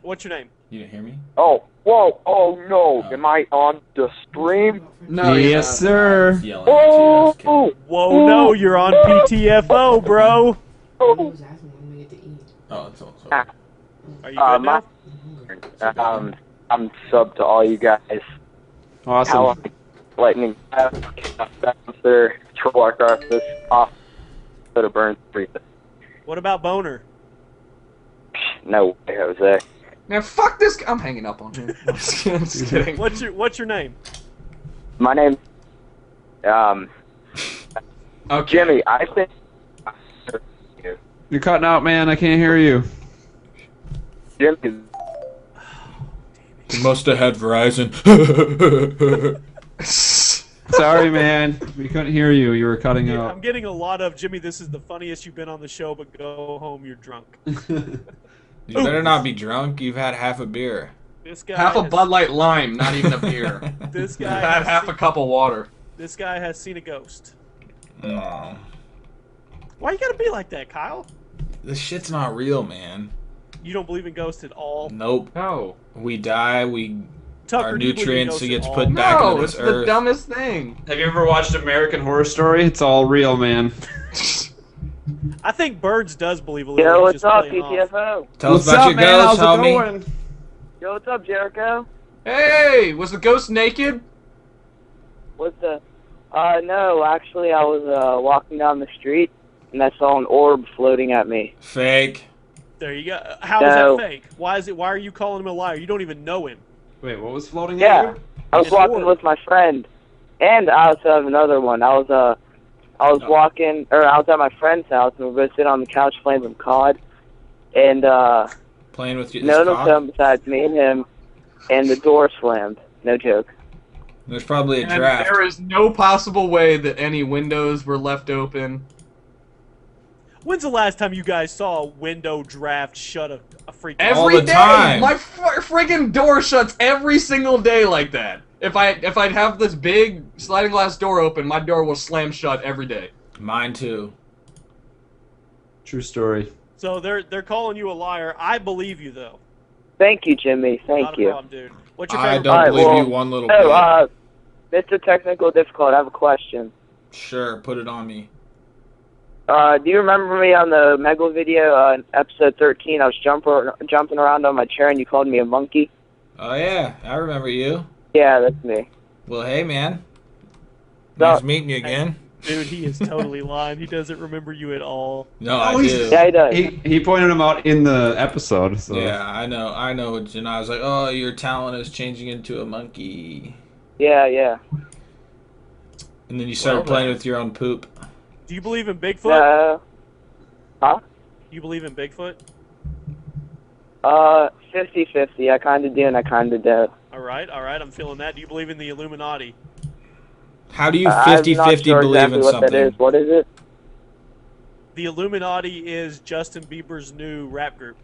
what's your name? You didn't hear me? Oh, whoa, oh no. Oh. Am I on the stream? No, you're Yes, not. sir. Yelling at you. I was kidding. Oh, Whoa, no, you're on PTFO, bro. oh. Oh, it's all. Are you good now? I'm sub to all you guys. Awesome. Lightning there, troll aircraft this off to the burn street. What about Boner? No way, Jose. Man, fuck this guy. I'm hanging up on him. I'm just kidding. What's your name? My name, Okay. Jimmy. I think You're cutting out, man. I can't hear you. Jimmy. You must have had Verizon. Sorry, man. We couldn't hear you. You were cutting Yeah, out. I'm getting a lot of Jimmy. This is the funniest you've been on the show, but go home, you're drunk. You better not be drunk. You've had half a beer. This guy Half a has- Bud Light Lime, not even a beer. This I guy had has half a seen, cup of water. This guy has seen a ghost. No. Why you gotta be like that, Kyle? This shit's not real, man. You don't believe in ghosts at all? Nope. No. We die, Tucker, our do you believe in nutrients ghosts gets at all? put back No, into it's this the earth. dumbest thing. Have you ever watched American Horror Story? It's all real, man. I think Birds does believe a little. Yo, He's what's just up, playing off. PTFO? Tell us about your man? ghost, How's it homie. going? Yo, what's up, Jericho? Hey, was the ghost naked? What's the... no, actually, I was, walking down the street, and I saw an orb floating at me. Fake. There you go. How is No. that fake? Why are you calling him a liar? You don't even know him. Wait, what was floating Yeah. at you? I was An walking orb. with my friend, and I also have another one. I was walking, or I was at my friend's house, and we were both sitting on the couch playing some COD, and, Playing with you. no one come besides me and him, and the door slammed. No joke. There's probably a And draft. there is no possible way that any windows were left open. When's the last time you guys saw a window draft shut a freaking? All Every the day, time. my friggin' door shuts every single day like that. If I'd have this big sliding glass door open, my door will slam shut every day. Mine too. True story. So they're calling you a liar. I believe you though. Thank you, Jimmy. Thank Not a you. problem, dude. What's your I favorite? don't Alright, believe well- you one little Oh, bit. Mr. Technical Difficult, I have a question. Sure, put it on me. Do you remember me on the Megal video, in episode 13? I was jumping around on my chair and you called me a monkey? Oh yeah, I remember you. Yeah, that's me. Well, hey man. So- Nice meeting you again. Dude, he is totally lying. He doesn't remember you at all. No, I he's- do. Yeah, he does. He pointed him out in the episode. So. Yeah, I know. And I was like, oh, your talent is changing into a monkey. Yeah, yeah. And then you started Well, playing then. with your own poop. Do you believe in Bigfoot? Huh? You believe in Bigfoot? 50-50. I kinda do and I kinda don't. All right. I'm feeling that. Do you believe in the Illuminati? How do you I'm not 50-50 sure believe exactly in what something? that is. What is it? The Illuminati is Justin Bieber's new rap group.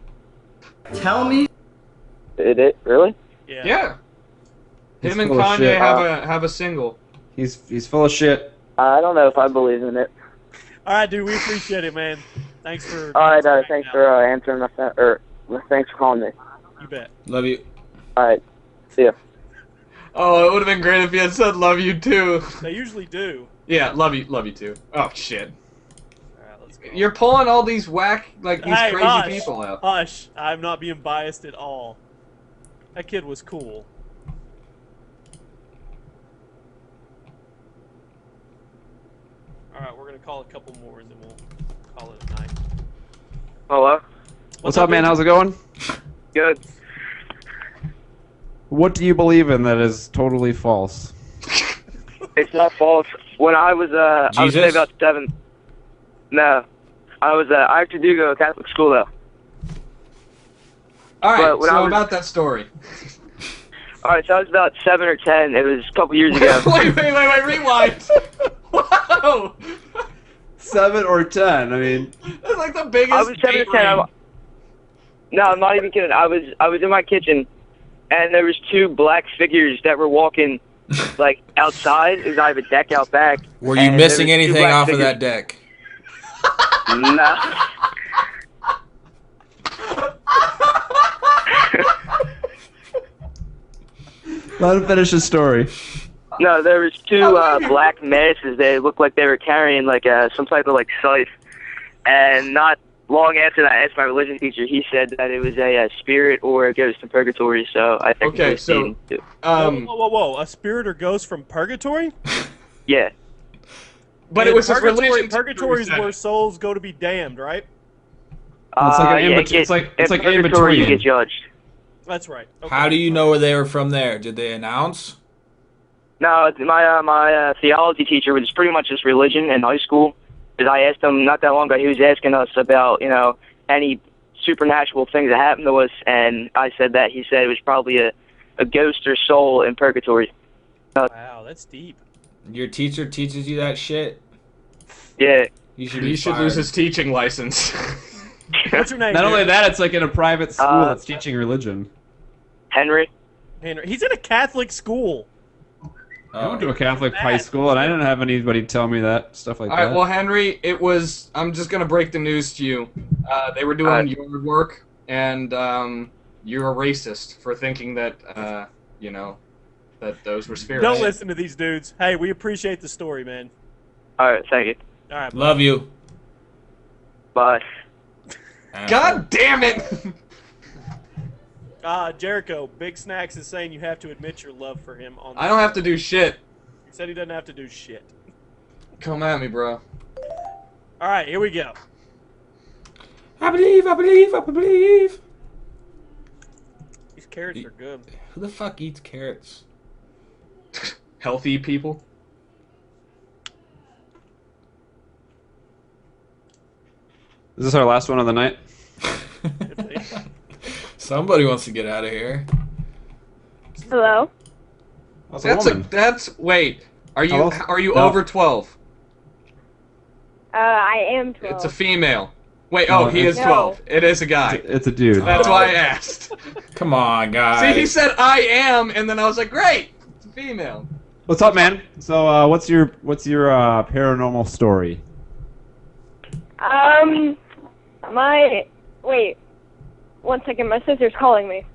Really? Yeah. Yeah. He's Him and full of Kanye shit. have a single. He's full of shit. I don't know if I believe in it. All right, dude. We appreciate it, man. Thanks for. Alright, hanging thanks out. for answering my thanks for calling me. You bet. Love you. Alright. See ya. Oh, it would have been great if you had said "love you too." They usually do. Yeah, love you too. Oh shit. All right, let's go. You're pulling all these these Hey, crazy hush. people out. Hush. I'm not being biased at all. That kid was cool. All right, we're gonna call a couple more and then we'll call it a night. Hello? What's up, man? How's it going? Good. What do you believe in that is totally false? It's not false. When I was, I would say Jesus? about 7. No. I actually do go to Catholic school, though. All right, But when so I was- about that story. Alright, so I was about 7 or 10. It was a couple years ago. wait, rewind. Wow. 7 or 10. I mean, That's like the biggest. I was 7 or date 10. ring. No, I'm not even kidding. I was in my kitchen, and there was 2 black figures that were walking, like, outside. Because I have a deck out back. Were you and missing there was 2 anything black off figures. of that deck? No. let him finish his story. No, there was 2 black masses. They looked like they were carrying like some type of like scythe. And not long after that, I asked my religion teacher. He said that it was a spirit or a ghost in purgatory. So I think. Okay, it was so- seen, too. Whoa! A spirit or ghost from purgatory? Yeah. But it was his purgatory. religion. Purgatory is teacher who where souls go to be damned, right? It's like an yeah, in-bet- it's like in in purgatory you between. get judged. That's right. Okay. How do you know where they were from there? Did they announce? No, it's my theology teacher was pretty much just religion in high school. Because I asked him not that long ago, he was asking us about any supernatural things that happened to us, and I said that. He said it was probably a ghost or soul in purgatory. Wow, that's deep. Your teacher teaches you that shit? Yeah. You should He should lose his teaching license. What's your name? Not only dude? that, it's like in a private school that's teaching religion. Henry. Henry. He's in a Catholic school. I went to a Catholic high school, and I didn't have anybody tell me that stuff like All that. right, well, Henry, I'm just gonna break the news to you. They were doing yard work, and you're a racist for thinking that that those were spirits. Don't listen to these dudes. Hey, we appreciate the story, man. All right, thank you. All right. Love you. Bye. God damn it! Jericho, Big Snacks is saying you have to admit your love for him. I don't have to do shit. He said he doesn't have to do shit. Come at me, bro. All right, here we go. I believe, I believe, I believe. These carrots are good. Who the fuck eats carrots? Healthy people. Is this our last one of the night? Somebody wants to get out of here. Hello. Wait. Are you Hello? No. over 12? I am 12. It's a female. Wait, No, he is No. 12. It is a guy. It's a dude. That's why I asked. Come on, guys. See, he said I am, and then I was like, great, it's a female. What's up, man? So, what's your paranormal story? Wait. 1 second, my sister's calling me.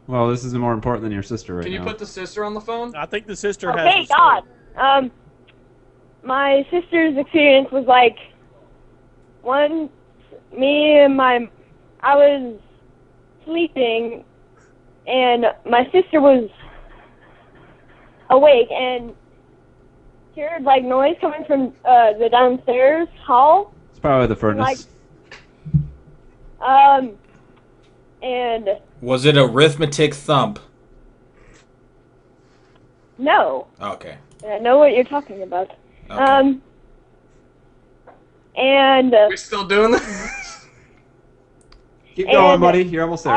Well, this is more important than your sister right Can you now. put the sister on the phone? I think the sister Oh, has. thank the story. God. My sister's experience was like, I was sleeping, and my sister was awake, and heard like noise coming from the downstairs hall. It's probably the furnace. And Was it arithmetic thump? no, Okay. I know what you're talking about. Okay. And We're still doing this? Keep going, and buddy. You're almost there.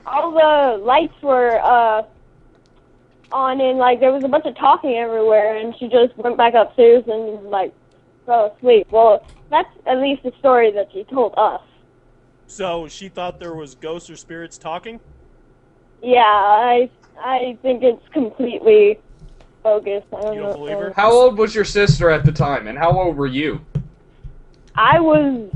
all the lights were on, and like there was a bunch of talking everywhere, and she just went back upstairs and like fell asleep. Well, that's at least the story that she told us. So she thought there was ghosts or spirits talking? Yeah, I think it's completely bogus. I don't You know. don't believe her? How old was your sister at the time, and how old were you? I was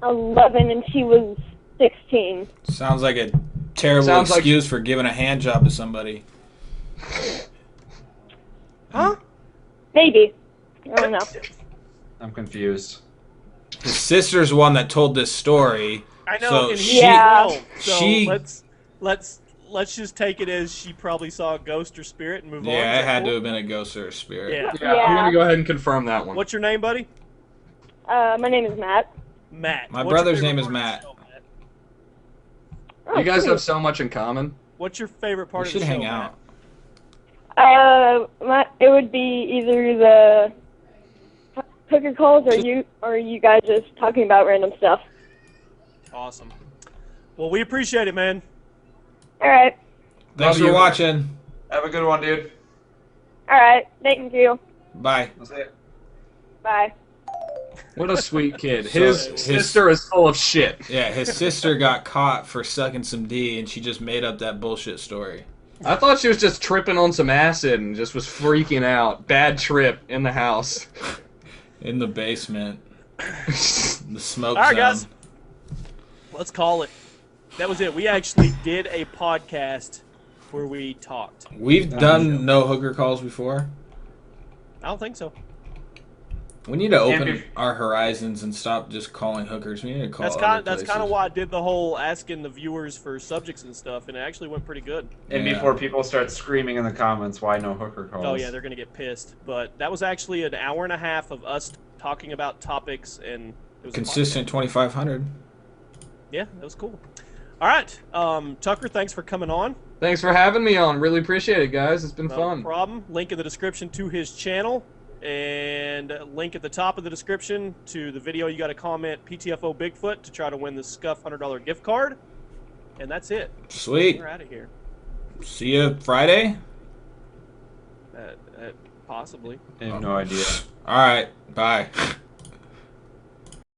11 and she was 16. Sounds like a terrible Sounds like- excuse for giving a hand job to somebody. Huh? Maybe. I don't know. I'm confused. His sister's the one that told this story. I know. So and she- he's Yeah. 12, so she- let's just take it as she probably saw a ghost or spirit and move on. Yeah, Is it that had to cool? have been a ghost or a spirit. Yeah. Yeah, I'm gonna go ahead and confirm that one. What's your name, buddy? My name is Matt. Matt. My What's your brother's favorite name is part of the Matt. show, Matt? You guys sweet. have so much in common. What's your favorite part We of the should show? hang out. It would be either the hooker calls or you guys just talking about random stuff. Matt? Awesome. Well, we appreciate it, man. All right. Thanks Love for you. watching. Have a good one, dude. All right. Thank you. Bye. I'll see ya. Bye. What a sweet kid. So His his- sister is full of shit. Yeah, his sister got caught for sucking some D, and she just made up that bullshit story. I thought she was just tripping on some acid and just was freaking out. Bad trip in the house. In the basement. The smoke All right, zone. guys. Let's call it. That was it. We actually did a podcast where we talked. We've done no hooker calls before. I don't think so. We need to Can't open be- our horizons and stop just calling hookers. We need to call That's other kind. That's places. kind of why I did the whole asking the viewers for subjects and stuff, and it actually went pretty good. And Yeah. before people start screaming in the comments, why no hooker calls? Oh yeah, they're gonna get pissed. But that was actually an hour and a half of us talking about topics, and it was a Consistent 2,500. podcast. Yeah, that was cool. All right, Tucker, thanks for coming on. Thanks for having me on. Really appreciate it, guys. It's been No fun. problem. Link in the description to his channel, and link at the top of the description to the video. You got to comment PTFO Bigfoot to try to win the Scuf $100 gift card, and that's it. Sweet. We're out of here. See you Friday. Possibly. I have no idea. All right, bye.